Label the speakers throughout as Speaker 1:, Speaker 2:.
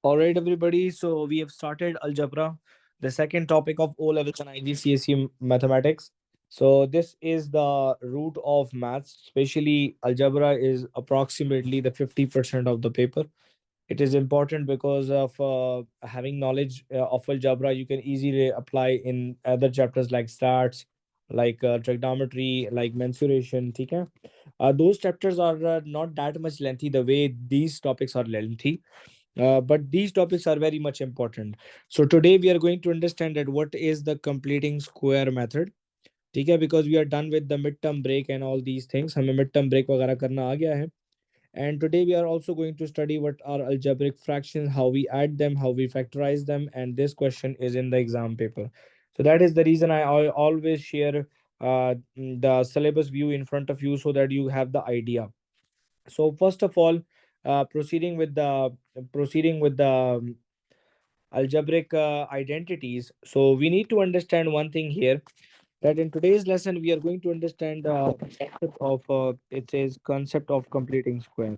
Speaker 1: All right, everybody. So we have started algebra, the second topic of O levels and IGCSE mathematics. So this is the root of maths. Especially algebra is approximately the 50% of the paper. It is important because of having knowledge of algebra. You can easily apply in other chapters like stats, like trigonometry, like mensuration. Okay? Those chapters are not that much lengthy the way these topics are lengthy, but these topics are very much important. So today we are going to understand that what is the completing square method. ठीक है, because we are done with the midterm break and all these things, हमें midterm break वगैरह करना आ गया है. And today we are also going to study what are algebraic fractions, how we add them, how we factorize them, and this question is in the exam paper. So that is the reason I always share the syllabus view in front of you so that you have the idea. So first of all, proceeding with the algebraic identities. So we need to understand one thing here, that in today's lesson we are going to understand the concept of it says concept of completing square.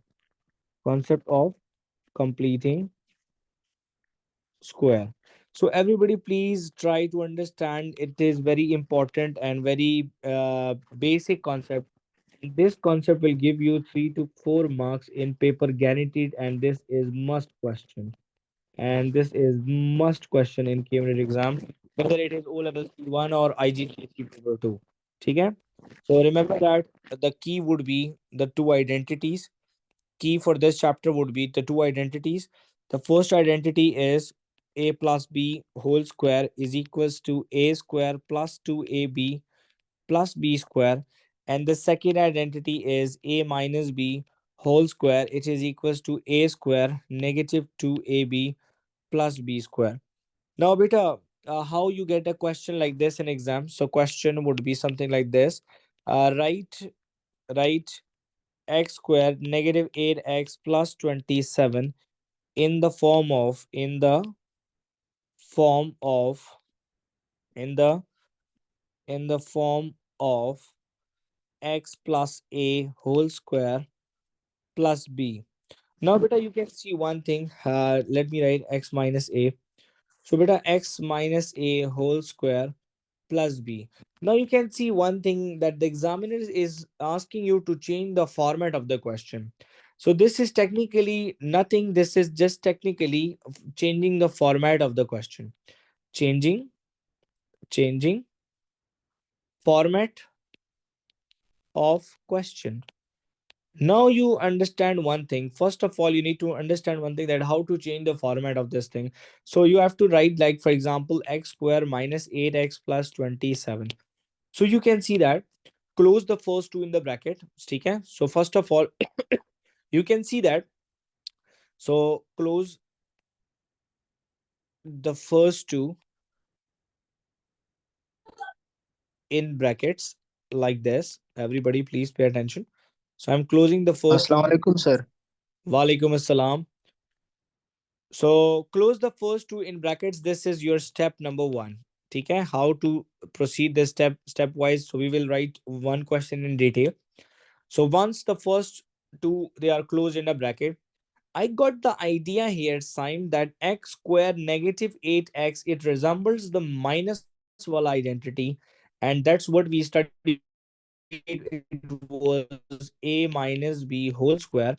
Speaker 1: Concept of completing square. So everybody please try to understand, it is very important and very basic concept. This concept will give you 3 to 4 marks in paper guaranteed, and this is must question. And this is must question in Cambridge exam, whether it is O level C1 or IGCSE paper 2. Okay? So remember that the key would be the two identities. Key for this chapter would be the two identities. The first identity is a plus b whole square is equals to a square plus 2ab plus b square. And the second identity is a minus b whole square, it is equals to a square negative 2ab plus b square. Now beta, how you get a question like this in exam? So question would be something like this. Write x squared negative 8x plus 27 in the form of form of in the in the form of x plus a whole square plus b. Now beta, you can see one thing, let me write x minus a. So beta, x minus a whole square plus b. Now you can see one thing, that the examiner is asking you to change the format of the question. So this is technically nothing, this is just technically changing the format of the question. Changing format of question. Now you understand one thing. First of all, you need to understand one thing, that how to change the format of this thing. So you have to write, like for example, x square minus 8x plus 27. So you can see that close the first two in the bracket. Okay? So first of all, you can see that. So close the first two in brackets like this. Everybody, please pay attention. So I'm closing the first two.
Speaker 2: Assalamu alaikum, sir.
Speaker 1: Walaikum assalam. So close the first two in brackets. This is your step number one. Okay? How to proceed this stepwise. So we will write one question in detail. So once the first two they are closed in a bracket, I got the idea here, Sime, that x square negative 8x, it resembles the minus wall identity. And that's what we studied. It was a minus b whole square,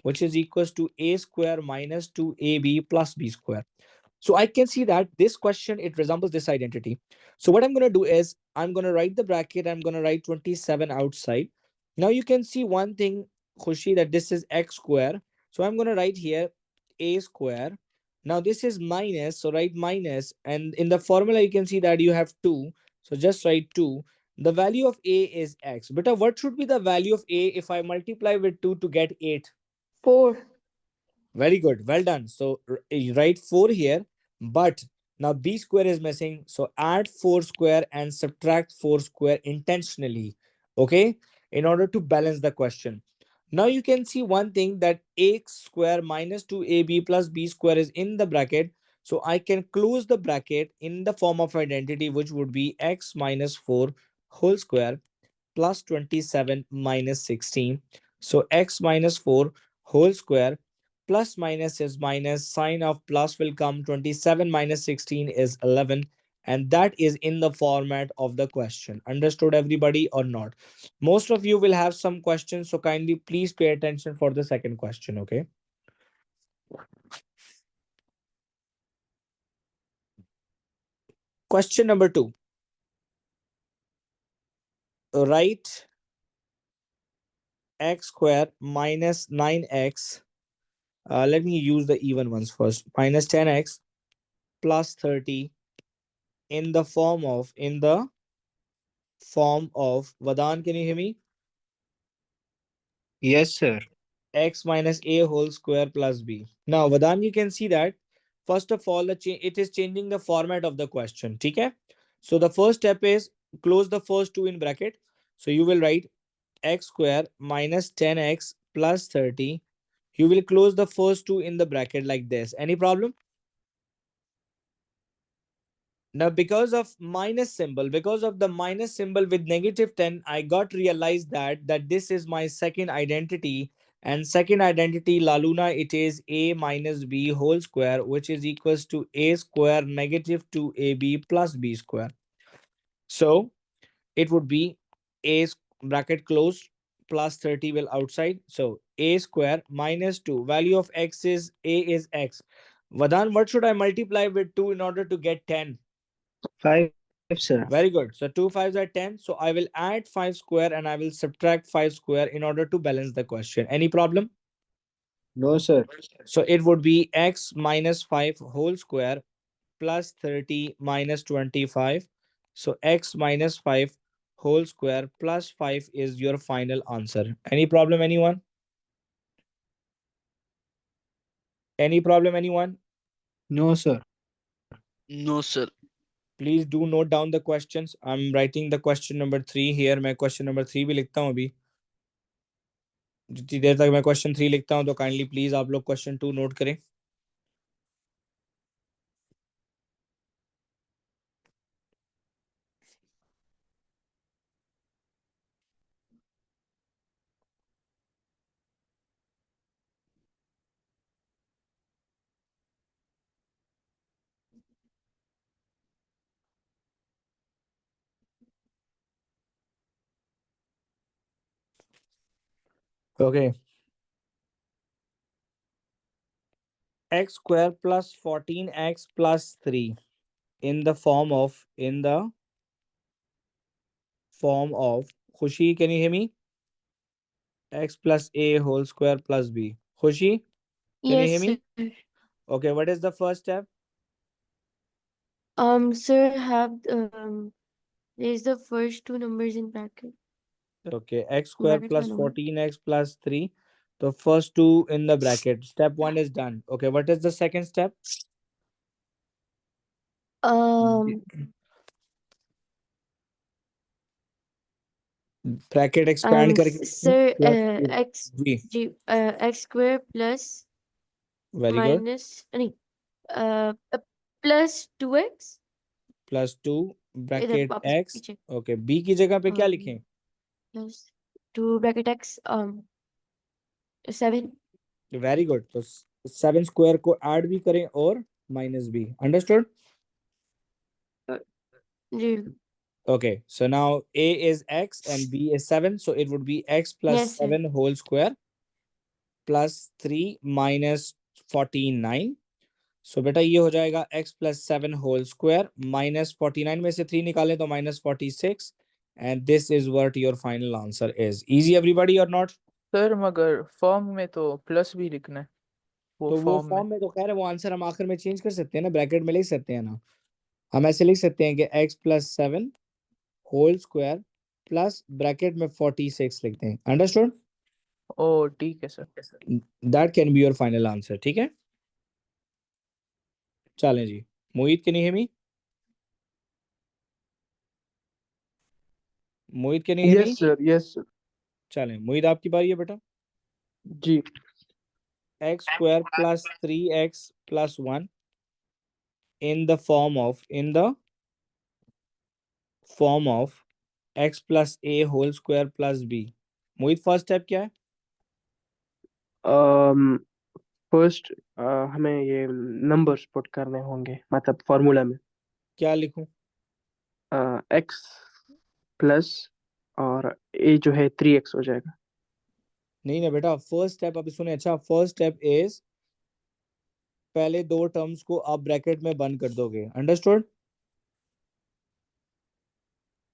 Speaker 1: which is equals to a square minus 2ab plus b square. So I can see that this question, it resembles this identity. So what I'm going to do is, I'm going to write the bracket, I'm going to write 27 outside. Now you can see one thing, Khushi, that this is x square. So I'm going to write here a square. Now this is minus, so write minus. And in the formula, you can see that you have 2. So just write 2. The value of a is x. But what should be the value of a if I multiply with 2 to get 8?
Speaker 3: 4.
Speaker 1: Very good. Well done. So you write 4 here, but now b square is missing. So add 4 square and subtract 4 square intentionally. Okay. In order to balance the question. Now you can see one thing, that x square minus 2ab plus b square is in the bracket. So I can close the bracket in the form of identity, which would be x minus 4 whole square plus 27 minus 16. So x minus 4 whole square Plus minus is minus, sign of plus will come, 27 minus 16 is 11, and that is in the format of the question. Understood everybody or not? Most of you will have some questions, so kindly please pay attention for the second question, okay? Question number 2. Write x square minus 9x. Let me use the even ones first. Minus 10x plus 30 in the form of Vadan, can you hear me?
Speaker 2: Yes, sir.
Speaker 1: X minus a whole square plus b. Now, Vadan, you can see that first of all, it is changing the format of the question. Okay. So the first step is close the first two in bracket. So you will write x square minus 10x plus 30. You will close the first two in the bracket like this. Any problem? Now, because of the minus symbol with negative 10, I got realized that this is my second identity. And second identity, La Luna, it is a minus b whole square, which is equals to a square negative 2ab plus b square. So it would be a bracket closed plus 30 will outside. So a square minus 2. Value of x is a is x. Vadan, what should I multiply with 2 in order to get 10?
Speaker 2: 5, sir.
Speaker 1: Very good. So 2 fives are 10. So I will add 5 square and I will subtract 5 square in order to balance the question. Any problem?
Speaker 2: No, sir.
Speaker 1: So it would be x minus 5 whole square plus 30 minus 25. So x minus 5 whole square plus 5 is your final answer. Any problem, anyone? Any problem, anyone?
Speaker 2: No, sir.
Speaker 3: No, sir.
Speaker 1: Please do note down the questions. I'm writing the question number 3 here. मैं question number 3 भी लिखता हूँ अभी. जितनी देर तक मैं question 3 लिखता हूँ तो काइंडली प्लीज आप लोग क्वेश्चन 2 नोट करें. Okay. X square plus 14x plus 3 in the form of Khushi, can you hear me? X plus a whole square plus b. Khushi, can you hear
Speaker 4: Yes,
Speaker 1: me?
Speaker 4: sir.
Speaker 1: Okay, what is the first step?
Speaker 4: Sir, have raise the first two numbers in bracket.
Speaker 1: Okay, x square
Speaker 4: Bracket
Speaker 1: plus
Speaker 4: में होगा.
Speaker 1: 14x plus 3. The first two in the bracket. Step 1 is done. Okay, what is the second step?
Speaker 4: Um,
Speaker 1: Bracket expand करके लिखें,
Speaker 4: sir,
Speaker 1: plus
Speaker 4: x
Speaker 1: जी.
Speaker 4: x square plus
Speaker 1: Very good.
Speaker 4: minus plus 2x.
Speaker 1: Plus 2
Speaker 4: इधर
Speaker 1: bracket
Speaker 4: वापस
Speaker 1: x.
Speaker 4: पीछे.
Speaker 1: Okay, b की जगह पे क्या लिखें?
Speaker 4: Plus 2 bracket x 7.
Speaker 1: Very good. तो 7 स्क्वायर को ऐड भी करें और माइनस भी. Understood?
Speaker 4: Ji.
Speaker 1: Okay, so now a is x and b is 7, so it would be x plus
Speaker 4: Yes, sir.
Speaker 1: 7 whole square plus 3 minus 49. So बेटा ये हो जाएगा x plus 7 whole square minus 49 में से 3 निकालें तो minus 46, and this is what your final answer is. Easy everybody or not?
Speaker 5: Sir मगर form में तो प्लस भी लिखना है
Speaker 1: तो वो
Speaker 5: फॉर्म में
Speaker 1: फॉर्म में तो कह रहे वो आंसर हम आखिर में चेंज कर सकते हैं ना, ब्रैकेट में लिख सकते हैं ना. हम ऐसे लिख सकते हैं कि x plus 7 whole square plus bracket में 46 लिखते हैं. अंडरस्टूड?
Speaker 5: ओ ठीक है sir.
Speaker 1: That can be your final answer. ठीक है, चलें जी. Mohit, can you hear me? Mohit, can you hear me?
Speaker 2: Yes sir, yes sir.
Speaker 1: चलें मोहित, आपकी बारी है बेटा.
Speaker 2: जी.
Speaker 1: x square plus 3x plus 1 in the form of x plus a whole square plus b. Mohit, first step क्या है?
Speaker 2: First हमें ये नंबर्स पुट करने होंगे, मतलब फॉर्मूला में
Speaker 1: क्या लिखूं?
Speaker 2: एक्स प्लस और ए जो है 3x हो जाएगा।
Speaker 1: नहीं ना बेटा, फर्स्ट स्टेप अभी सुने। अच्छा, फर्स्ट स्टेप इज पहले दो टर्म्स को आप ब्रैकेट में बंद कर दोगे। Understood?
Speaker 2: Yes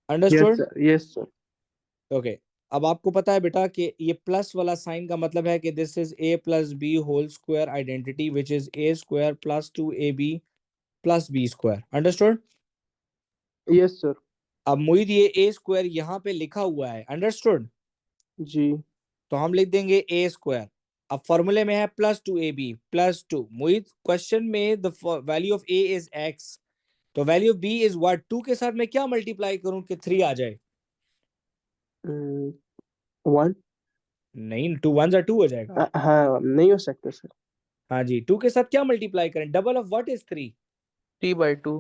Speaker 1: understood?
Speaker 2: Sir, yes sir.
Speaker 1: Okay. अब आपको पता है बेटा कि ये प्लस वाला साइन का मतलब है कि this is a plus B whole square identity which is a square plus 2ab plus b square. Understood?
Speaker 2: Yes sir.
Speaker 1: अब मुईद ये ए स्क्वायर यहाँ पे लिखा हुआ है। अंडरस्टूड?
Speaker 2: जी।
Speaker 1: तो हम लिख देंगे ए स्क्वायर। अब फॉर्मूले में है plus 2ab plus 2। Muid question में the value of A is X, तो value of B is what? 2 के साथ मैं क्या मल्टीप्लाई करूं कि 3 आ जाए?
Speaker 2: 1।
Speaker 1: नहीं, 2 1 जा 2 हो जाएगा।
Speaker 2: हाँ, नहीं हो सकता सर।
Speaker 1: हाँ जी, 2 के साथ क्या मल्टीप्लाई करें? Double of what is 3?
Speaker 5: 3/2।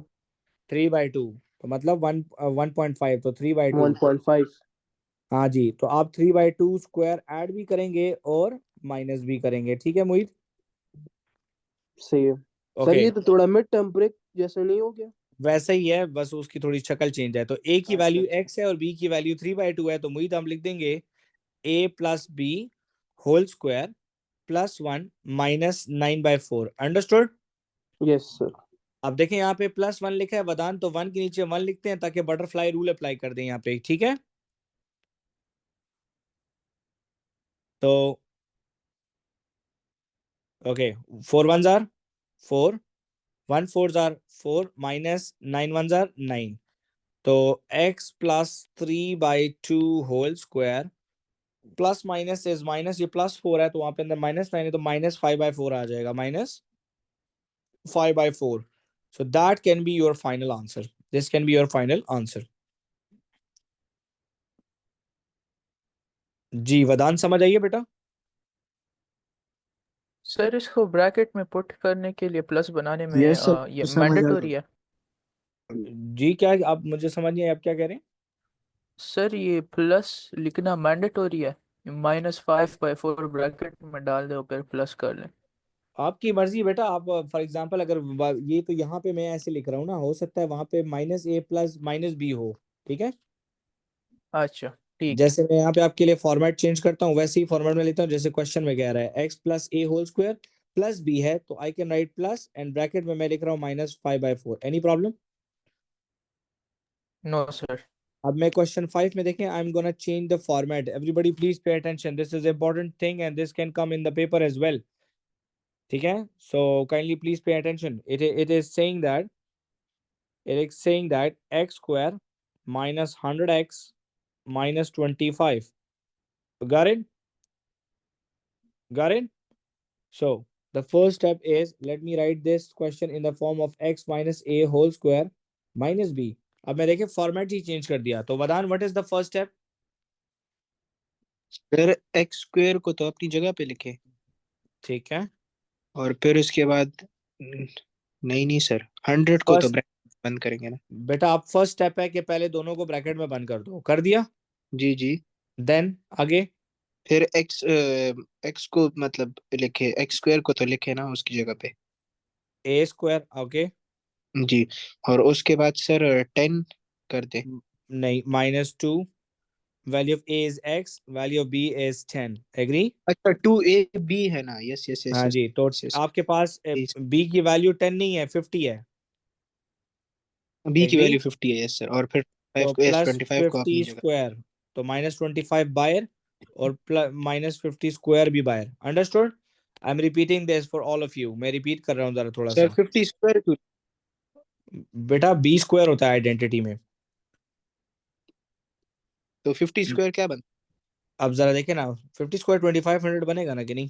Speaker 1: 3/2, तो मतलब 1.5, तो 3/2।
Speaker 2: 1.5।
Speaker 1: हाँ जी, तो आप 3/2 स्क्वायर ऐड भी करेंगे और माइनस भी करेंगे। ठीक है मोहित?
Speaker 2: सही है सर।
Speaker 1: ओके,
Speaker 2: ये तो थोड़ा मिड टर्म ब्रेक जैसा नहीं हो गया?
Speaker 1: वैसा ही है, बस उसकी थोड़ी शक्ल चेंज है। तो ए की
Speaker 2: अच्छा
Speaker 1: वैल्यू
Speaker 2: अच्छा।
Speaker 1: एक्स है और बी की वैल्यू 3/2 है, तो मोहित हम लिख देंगे A plus B whole square plus 1 minus 9/4। Understood?
Speaker 2: Yes sir.
Speaker 1: अब देखें यहाँ पे +1 लिखा है वदान, तो 1 के नीचे 1 लिखते हैं ताकि बटरफ्लाई रूल अप्लाई कर दें यहाँ पे। ठीक है? तो okay, 4 1s are 4, 1 4s are 4 minus 9 1s are 9। तो x plus 3/2 whole square plus minus is minus, ये +4 है तो वहां पे अंदर -9 है, तो -5/4 आ जाएगा, -5/4। So that can be your final answer. This can be your final answer. जी वदान, समझ आइए बेटा?
Speaker 5: सर इसको ब्रैकेट में पुट करने के लिए प्लस बनाने में
Speaker 2: यस सर,
Speaker 5: ये
Speaker 2: समझ आ
Speaker 5: मैंडेटरी
Speaker 2: गया।
Speaker 5: है?
Speaker 1: जी क्या आप मुझे समझ नहीं आया, आप क्या कह रहे हैं?
Speaker 5: सर ये प्लस लिखना मैंडेटरी है? -5/4 ब्रैकेट में डाल दो फिर प्लस कर लें।
Speaker 1: आपकी मर्जी बेटा। आप फॉर एग्जांपल अगर ये तो यहाँ पे मैं ऐसे लिख रहा हूँ ना, हो सकता है वहां पे -a प्लस -b हो। ठीक है?
Speaker 5: अच्छा ठीक है।
Speaker 1: जैसे मैं यहाँ पे आपके लिए फॉर्मेट चेंज करता हूँ वैसे ही फॉर्मेट में लेता हूँ जैसे क्वेश्चन में कह रहा है x plus a whole square plus b है, तो I can write plus and bracket में मैं लिख रहा हूँ -5/4। Any problem?
Speaker 5: No sir.
Speaker 1: अब मैं क्वेश्चन 5 में देखें, I am gonna change the format. Everybody please pay attention, this is important thing and this can come in the paper as well. ठीक है? So kindly please pay attention. It is saying that x square minus 100x minus 25. Got it? Got it? So the first step is, let me write this question in the form of x minus a whole square minus b. अब मैं देखिए format ही change कर दिया। तो वदान, what is the first step?
Speaker 6: फिर X square को तो अपनी जगह पे लिखे
Speaker 1: ठीक है।
Speaker 6: और फिर उसके बाद नहीं नहीं सर, 100 को तो
Speaker 1: फर्स्ट
Speaker 6: ब्रैकेट बंद करेंगे ना।
Speaker 1: बेटा, आप फर्स्ट स्टेप है कि पहले दोनों को ब्रैकेट में बंद कर दो। कर दिया?
Speaker 6: जी जी।
Speaker 1: देन आगे
Speaker 6: फिर एक्स को मतलब लिखे, एक्स स्क्वेयर को तो लिखे ना उसकी जगह पे।
Speaker 1: A square. ओके।
Speaker 6: जी। और उसके बाद सर 10 कर दे।
Speaker 1: नहीं, -2। Value of A is x, value of b is 10। Agree?
Speaker 6: अच्छा 2ab है ना, यस यस यस
Speaker 1: हाँ
Speaker 6: यस
Speaker 1: जी, तो
Speaker 6: यस।
Speaker 1: आपके पास b की वैल्यू 10 नहीं है, 50 है।
Speaker 6: बी की
Speaker 1: एग्री?
Speaker 6: वैल्यू 50 है, यस सर। और फिर 5
Speaker 1: तो
Speaker 6: को, यस,
Speaker 1: प्लस
Speaker 6: 25 को
Speaker 1: 50
Speaker 6: अपनी जगह।
Speaker 1: स्क्वायर, तो -25 बायर और -50 स्क्वायर भी बायर। Understood? I am repeating this for all of you. मैं रिपीट कर रहा हूँ जरा थोड़ा
Speaker 6: सर
Speaker 1: सा।
Speaker 6: 50 स्क्वायर क्यों?
Speaker 1: बेटा बी स्क्वायर होता है आइडेंटिटी में।
Speaker 6: तो 50 स्क्वायर क्या बनता?
Speaker 1: अब जरा देखे ना, 50 स्क्वायर 2500 बनेगा ना कि नहीं?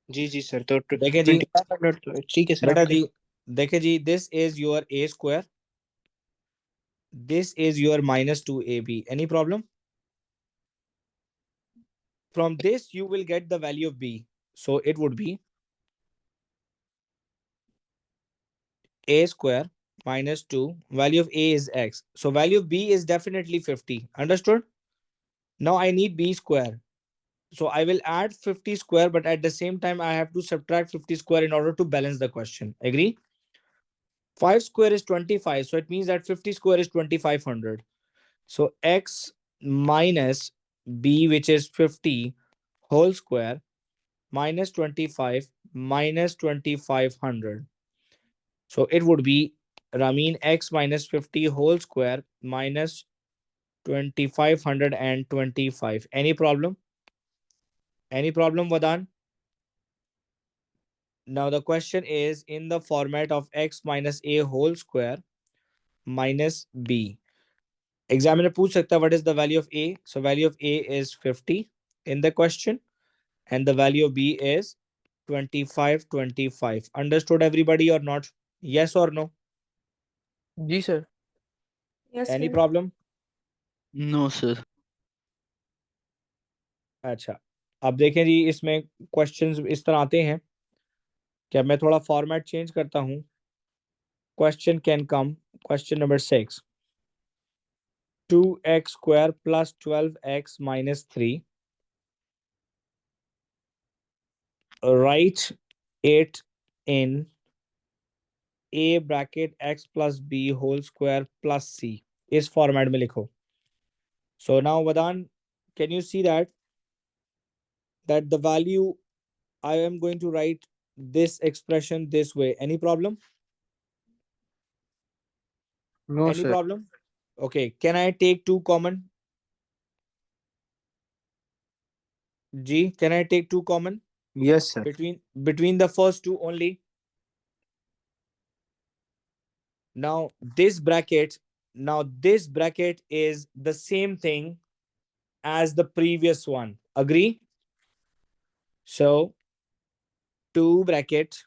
Speaker 6: जी जी सर, तो
Speaker 1: देखे जी
Speaker 6: 2500 तो ठीक है सर,
Speaker 1: बेटा
Speaker 6: आप
Speaker 1: जी,
Speaker 6: करें।
Speaker 1: देखे जी, this is your A square, this is your -2ab. Any problem? From this you will get the value of b. So it would be a square -2, value of a is x. So value of b is definitely 50. Understood? Now I need b square. So I will add 50 square, but at the same time, I have to subtract 50 square in order to balance the question. Agree? 5 square is 25. So it means that 50 square is 2500. So x minus b, which is 50 whole square, minus 25 minus 2500. So it would be Ramin x minus 50 whole square minus 2525. Any problem? Any problem, Vadan? Now the question is in the format of x minus a whole square minus b. Examiner पूछ सकता है what is the value of a? So value of a is 50 in the question and the value of b is 2525. Understood everybody or not? Yes or no?
Speaker 5: जी sir.
Speaker 4: Yes,
Speaker 1: Any
Speaker 4: sir.
Speaker 1: problem?
Speaker 3: No, sir.
Speaker 1: अच्छा, अब देखें जी, इसमें questions इस तरह आते हैं। क्या मैं थोड़ा फॉर्मेट चेंज करता हूं? Question can come, question number 6, 2x square plus 12x minus 3. Write it in a bracket x plus b whole square plus c. इस फॉर्मेट में लिखो. So now Vadan, can you see that the value I am going to write this expression this way? Any problem?
Speaker 6: No,
Speaker 1: Any
Speaker 6: sir.
Speaker 1: problem? Okay, can I take 2 common? G, can I take 2 common
Speaker 6: Yes, sir.
Speaker 1: between the first two only? Now this bracket is the same thing as the previous one. Agree? So 2 bracket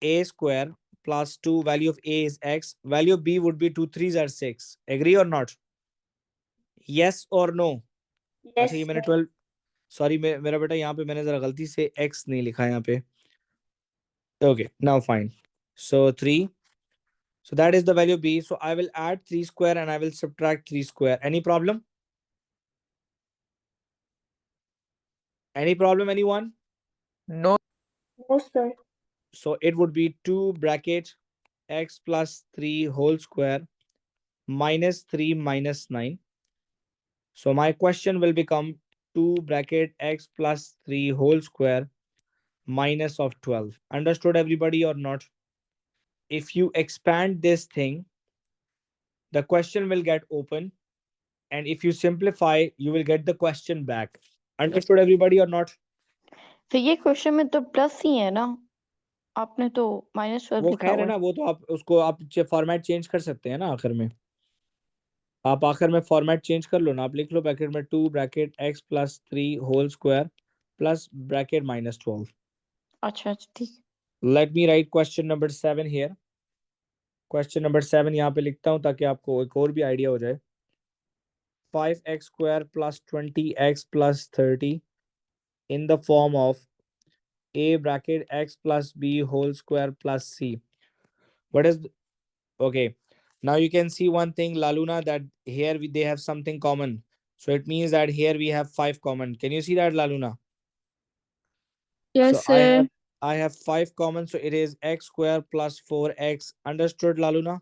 Speaker 1: a square plus 2, value of a is x, value of b would be 2 3s are 6. Agree or not? Yes or no? अच्छा, ये मैंने 12, sorry मेरा बेटा यहाँ पे मैंने जरा गलती से x नहीं लिखा यहाँ पे. Okay, now fine. So 3. So that is the value of b. So I will add 3 square and I will subtract 3 square. Any problem? Any problem, anyone?
Speaker 5: No
Speaker 4: No, sir.
Speaker 1: So it would be 2 bracket x plus 3 whole square minus 3 minus 9. So my question will become 2 bracket x plus 3 whole square minus of 12. Understood everybody or not? If you expand this thing, the question will get open. And if you simplify, you will get the question back. Understood everybody or not?
Speaker 7: फिर ये question में तो plus ही है ना, आपने तो -12
Speaker 1: वो
Speaker 7: लिखा
Speaker 1: खैर
Speaker 7: हुआ
Speaker 1: है ना, वो तो आप उसको आप फॉर्मेट चेंज कर सकते हैं ना आखिर में. आप आखिर में फॉर्मेट चेंज कर लो ना, आप लिख लो ब्रैकेट में 2 bracket x plus 3 whole square plus bracket minus 12.
Speaker 7: अच्छा ठीक।
Speaker 1: Let me write question number 7 here. Question number 7 यहाँ पे लिखता हूँ ताकि आपको एक और भी आइडिया हो जाए. 5x square plus 20x plus 30 in the form of a bracket x plus b whole square plus c. What is okay? Now you can see one thing, Laluna, that here they have something common. So it means that here we have 5 common. Can you see that, Laluna?
Speaker 4: Yes,
Speaker 1: So
Speaker 4: sir.
Speaker 1: I have 5 common. So it is x square plus 4x. Understood, Laluna?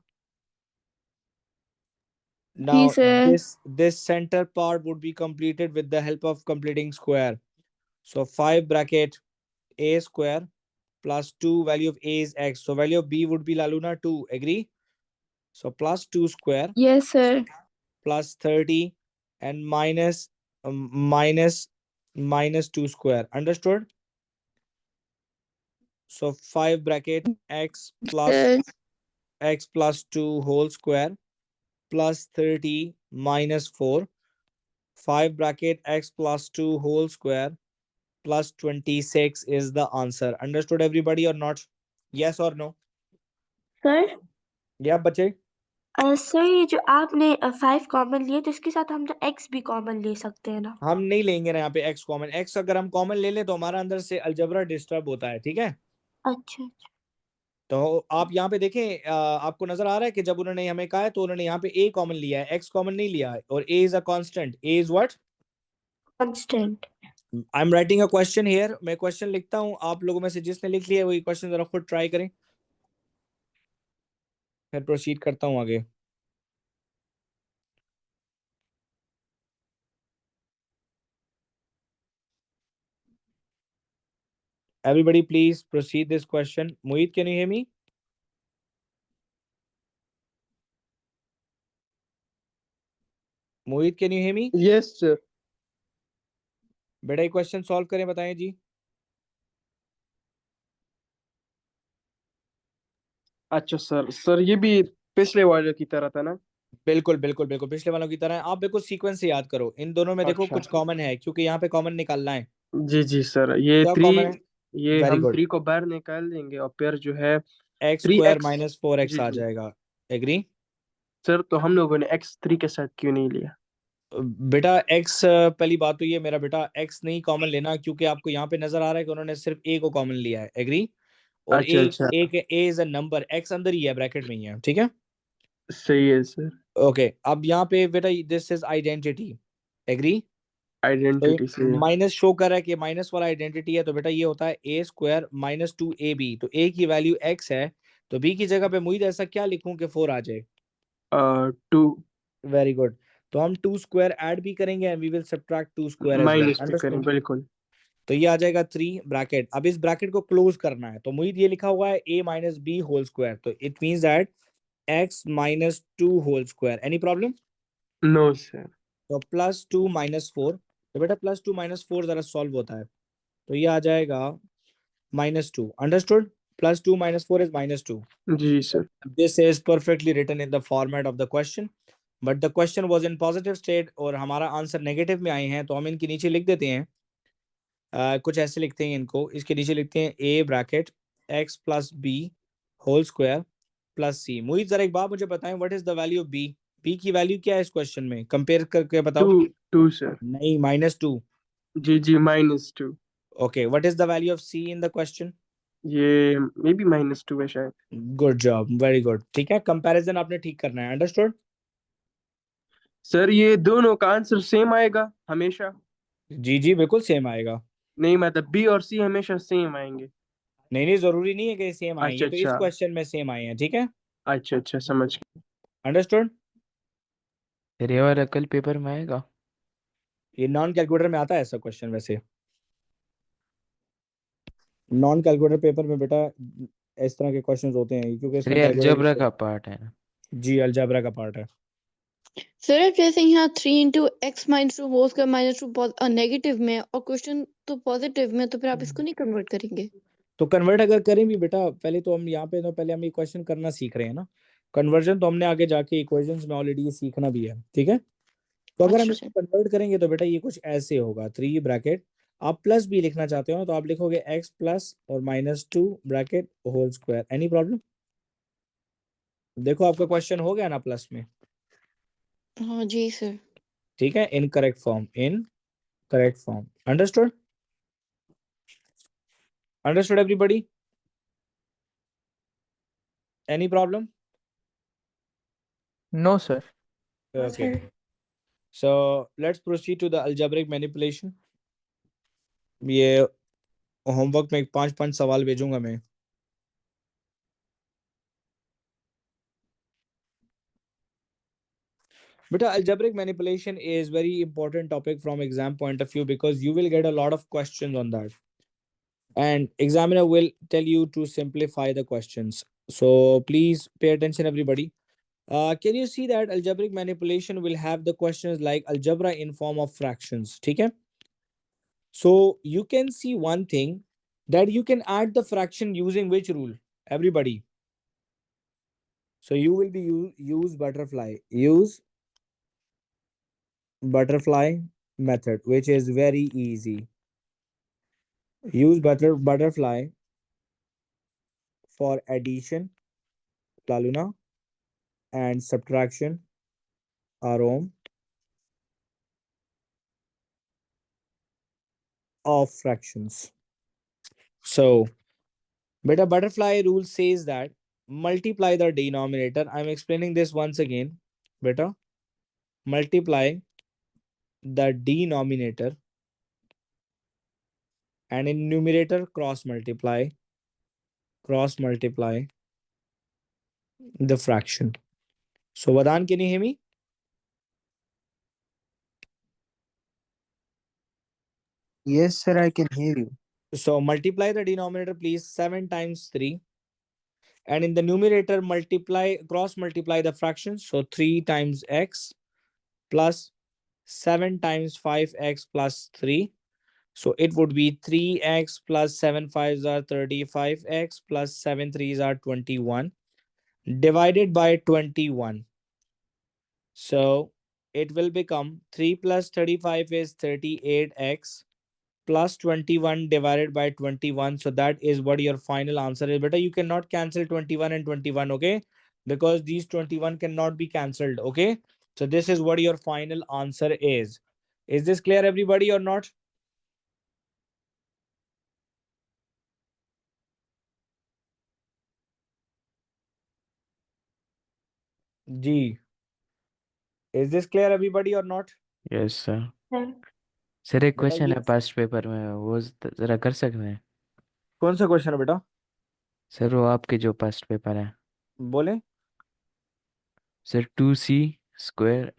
Speaker 1: Now
Speaker 4: sir.
Speaker 1: this center part would be completed with the help of completing square. So 5 bracket a square plus 2, value of a is x. So value of b would be, Laluna, 2. Agree? So plus 2 square
Speaker 4: Yes, sir.
Speaker 1: plus 30 and minus minus 2 square. Understood? So 5 bracket x plus 2 whole square plus 30 minus 4. 5 bracket x plus 2 whole square plus 26 is the answer. Understood everybody or not? Yes or no?
Speaker 4: Sir
Speaker 1: Yeah, बच्चे.
Speaker 4: Sir ये जो आपने 5 common लिए तो इसके साथ हम तो x भी कॉमन ले सकते हैं ना?
Speaker 1: हम नहीं लेंगे ना यहाँ पे x कॉमन. x अगर हम कॉमन ले लें तो हमारा अंदर से अलजबरा डिस्टर्ब होता है. ठीक है?
Speaker 4: अच्छा अच्छा।
Speaker 1: तो आप यहाँ पे देखें, आपको नजर आ रहा है कि जब उन्होंने हमें कहा है तो उन्होंने यहाँ पे a कॉमन लिया है, x कॉमन नहीं लिया है, और a is a constant. a is what?
Speaker 4: Constant.
Speaker 1: I am writing a question here. मैं क्वेश्चन लिखता हूँ, आप लोगों में से जिसने लिख लिया है वही क्वेश्चन जरा खुद ट्राई करें, फिर प्रोसीड करता हूँ आगे। Everybody, please proceed this question. Mohit, can you hear me? Mohit, can you hear me?
Speaker 2: Yes sir.
Speaker 1: बेटा ये क्वेश्चन सॉल्व करें, बताएं जी।
Speaker 2: अच्छा सर, सर ये भी पिछले वाले की तरह था ना?
Speaker 1: बिल्कुल बिल्कुल बिल्कुल पिछले वालों की तरह। आप बिल्कुल सीक्वेंस से याद करो, इन दोनों में देखो
Speaker 2: अच्छा।
Speaker 1: कुछ कॉमन है, क्योंकि यहाँ पे कॉमन निकालना है।
Speaker 2: जी जी सर, ये
Speaker 1: क्या
Speaker 2: 3,
Speaker 1: कॉमन है?
Speaker 2: ये
Speaker 1: वेरी
Speaker 2: हम
Speaker 1: गुड।
Speaker 2: 3 को बाहर निकाल देंगे और फिर जो है
Speaker 1: x square
Speaker 2: 3x।
Speaker 1: Minus 4x
Speaker 2: जी
Speaker 1: आ
Speaker 2: जी
Speaker 1: जाएगा। एग्री?
Speaker 2: सर, तो हम लोगों ने x 3 के साथ क्यों नहीं लिया?
Speaker 1: बेटा एक्स, पहली बात तो ये मेरा बेटा, एक्स नहीं कॉमन लेना, क्योंकि आपको यहाँ पे नजर आ रहा है कि उन्होंने सिर्फ ए को कॉमन लिया है। एग्री? और
Speaker 2: अच्छा
Speaker 1: ए,
Speaker 2: अच्छा,
Speaker 1: ए इज अ नंबर, एक्स अंदर ही है, ब्रैकेट में ही है, ठीक है।
Speaker 2: सही है सर।
Speaker 1: ओके, अब यहाँ पे बेटा दिस इज आइडेंटिटी। एग्री? तो
Speaker 2: आइडेंटिटी से।
Speaker 1: माइनस शो कर रहा है कि माइनस वाला आइडेंटिटी है, तो बेटा ये होता है ए स्क्वायर माइनस 2ab। तो a की वैल्यू x है, तो b की जगह पे मुझे ऐसा क्या लिखूं कि 4 आ जाए?
Speaker 2: 2
Speaker 1: वेरी गुड। तो हम 2 स्क्वायर ऐड भी करेंगे and we will subtract 2 square as well.
Speaker 2: Minus भी करें,
Speaker 1: अंडरस्टूड?
Speaker 2: बिल्कुल।
Speaker 1: तो ये आ जाएगा 3 ब्रैकेट। अब इस ब्रैकेट को क्लोज करना है, तो मुझे ये लिखा हुआ है a minus B whole square, तो it means that x minus 2 whole square. Any problem?
Speaker 2: No sir.
Speaker 1: तो प्लस 2 माइनस 4। तो बेटा प्लस 2 माइनस 4 जरा सॉल्व होता है, तो ये आ जाएगा -2। अंडरस्टूड? +2 - 4 is -2.
Speaker 2: जी sir.
Speaker 1: This is perfectly written in the format of the question, but the question was in positive state और हमारा आंसर नेगेटिव में आए हैं, तो हम इनके नीचे लिख देते हैं। कुछ ऐसे लिखते हैं इनको, इसके नीचे लिखते हैं a bracket x plus B whole square plus C. Mohit जरा एक बात मुझे बताएं, what is the value of b? b की वैल्यू क्या है इस क्वेश्चन में, कंपेयर करके बताओ।
Speaker 2: 2 सर।
Speaker 1: नहीं, -2।
Speaker 2: जी जी, -2।
Speaker 1: Okay, what is the value of c in the question?
Speaker 2: ये मे बी -2 है शायद।
Speaker 1: Good job, very good. ठीक है, कंपैरिजन आपने ठीक करना है। अंडरस्टूड?
Speaker 2: सर, ये दोनों का आंसर सेम आएगा हमेशा?
Speaker 1: जी जी बिल्कुल सेम आएगा।
Speaker 2: नहीं, मतलब बी और सी हमेशा सेम आएंगे?
Speaker 1: नहीं नहीं, जरूरी नहीं है कि सेम आए,
Speaker 2: अच्छा
Speaker 1: ये तो इस
Speaker 2: अच्छा।
Speaker 1: क्वेश्चन में सेम आए हैं, ठीक है।
Speaker 2: अच्छा अच्छा, समझ गया।
Speaker 1: अंडरस्टूड?
Speaker 5: फिर ये वाला कल पेपर में आएगा?
Speaker 1: ये नॉन कैलकुलेटर में आता है ऐसा क्वेश्चन वैसे। नॉन कैलकुलेटर पेपर में बेटा इस तरह के क्वेश्चंस होते हैं, क्योंकि
Speaker 5: सर
Speaker 1: इसमें
Speaker 5: ये अलजेब्रा
Speaker 1: कैलकुलेटर।
Speaker 5: का पार्ट है ना?
Speaker 1: जी, अलजेब्रा का पार्ट है।
Speaker 7: सर अब जैसे यहाँ 3 × x - 2 होल स्क्वायर -2 नेगेटिव में और क्वेश्चन तो पॉजिटिव में, तो फिर आप इसको नहीं कन्वर्ट करेंगे?
Speaker 1: तो कन्वर्ट अगर करें भी बेटा, पहले तो हम यहाँ पे तो पहले हम ये क्वेश्चन करना सीख रहे हैं ना। कन्वर्जन तो हमने आगे जाके इक्वेशंस में ऑलरेडी ये सीखना भी है, ठीक है। तो अगर हम
Speaker 7: अच्छा
Speaker 1: इसको
Speaker 7: सर।
Speaker 1: कन्वर्ट करेंगे तो बेटा ये कुछ ऐसे होगा, 3 ब्रैकेट, आप प्लस भी लिखना चाहते हो ना, तो आप लिखोगे x प्लस और -2 bracket whole square. Any problem? देखो आपका क्वेश्चन हो गया ना प्लस में,
Speaker 7: हाँ जी सर।
Speaker 1: ठीक है। In correct form, in correct form. Understood? Understood everybody? Any problem?
Speaker 5: No sir.
Speaker 1: Okay, so let's proceed to the algebraic manipulation. ये होमवर्क में 5-5 सवाल भेजूंगा मैं। Beta, algebraic manipulation is very important topic from exam point of view, because you will get a lot of questions on that, and examiner will tell you to simplify the questions. So please pay attention, everybody. Can you see that algebraic manipulation will have the questions like algebra in form of fractions? Okay. So you can see one thing, that you can add the fraction using which rule? Everybody. So you will be use butterfly method, which is very easy. Use butterfly for addition, Laluna, and subtraction, Arom, of fractions. So Beta, butterfly rule says that multiply the denominator. I'm explaining this once again. Beta, multiply the denominator and in numerator cross multiply the fraction. So Vadan, can you hear me?
Speaker 6: Yes, sir, I can hear you.
Speaker 1: So multiply the denominator, please. 7 times 3. And in the numerator, cross multiply the fraction. So 3 times x plus 7 times 5x plus 3. So it would be 3x plus 7 5s are 35x plus 7 3s are 21 divided by 21. So it will become 3 plus 35 is 38x plus 21 divided by 21. So that is what your final answer is. But you cannot cancel 21 and 21, okay? Because these 21 cannot be cancelled, okay? So this is what your final answer is. Is this clear, everybody, or not? G. Is this clear, everybody, or not?
Speaker 8: Yes sir
Speaker 4: sir
Speaker 8: sir एक
Speaker 1: बेटा
Speaker 8: question
Speaker 1: ये
Speaker 8: है past paper में वो जरा कर सकते हैं
Speaker 1: कौन सा क्वेश्चन है बेटा?
Speaker 8: सर वो आपके जो पास्ट पेपर है
Speaker 1: बोले
Speaker 8: सर 2c²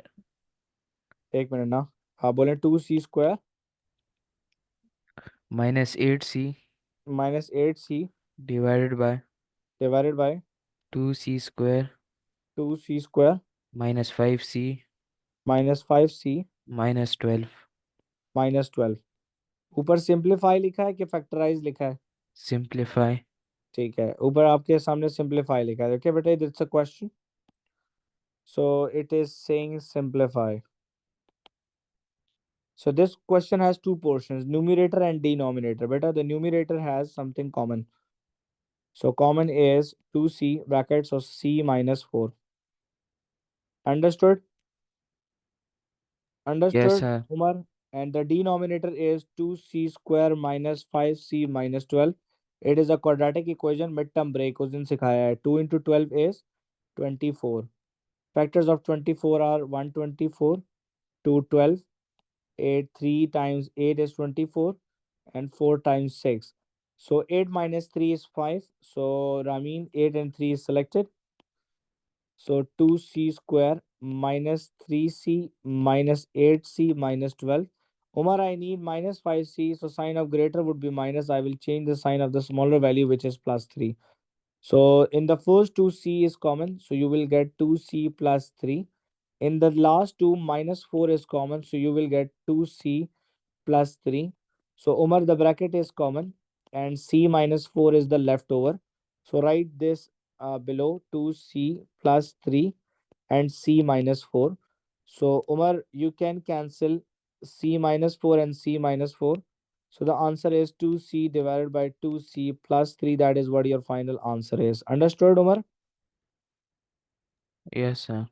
Speaker 1: एक मिनट ना. हाँ बोले 2c²
Speaker 8: -8c
Speaker 1: minus 8c
Speaker 8: divided by
Speaker 1: divided by
Speaker 8: 2c²
Speaker 1: 2c²
Speaker 8: -5c
Speaker 1: minus 5c
Speaker 8: -12
Speaker 1: minus 12. ऊपर सिंप्लीफाई लिखा है कि फैक्टराइज लिखा है?
Speaker 8: सिंप्लीफाई
Speaker 1: ठीक है, ऊपर आपके सामने सिंप्लीफाई लिखा है. ओके बेटा, it's a question. So it is saying simplify. So this question has two portions, numerator and denominator. Beta, the numerator has something common. So common is 2c brackets of c minus 4. Understood?
Speaker 8: Yes
Speaker 1: Understood,
Speaker 8: sir
Speaker 1: Umar? And the denominator is 2c² minus 5c minus 12. It is a quadratic equation. Midterm break उस दिन सिखाया है. 2 into 12 is 24. Factors of 24 are 124, 212, 8, 3 times 8 is 24, and 4 times 6. So 8 minus 3 is 5. So Ramin, 8 and 3 is selected. So 2c² minus 3c minus 8c minus 12. Umar, I need minus 5c. So sign of greater would be minus. I will change the sign of the smaller value, which is plus 3. So in the first two, c is common. So you will get 2c plus 3. In the last two, minus 4 is common. So you will get 2c plus 3. So Umar, the bracket is common and c minus 4 is the leftover. So write this below 2c plus 3 and c minus 4. So Umar, you can cancel c minus 4 and c minus 4. So the answer is 2c divided by 2c plus 3. That is what your final answer is. Understood, Umar?
Speaker 8: Yes sir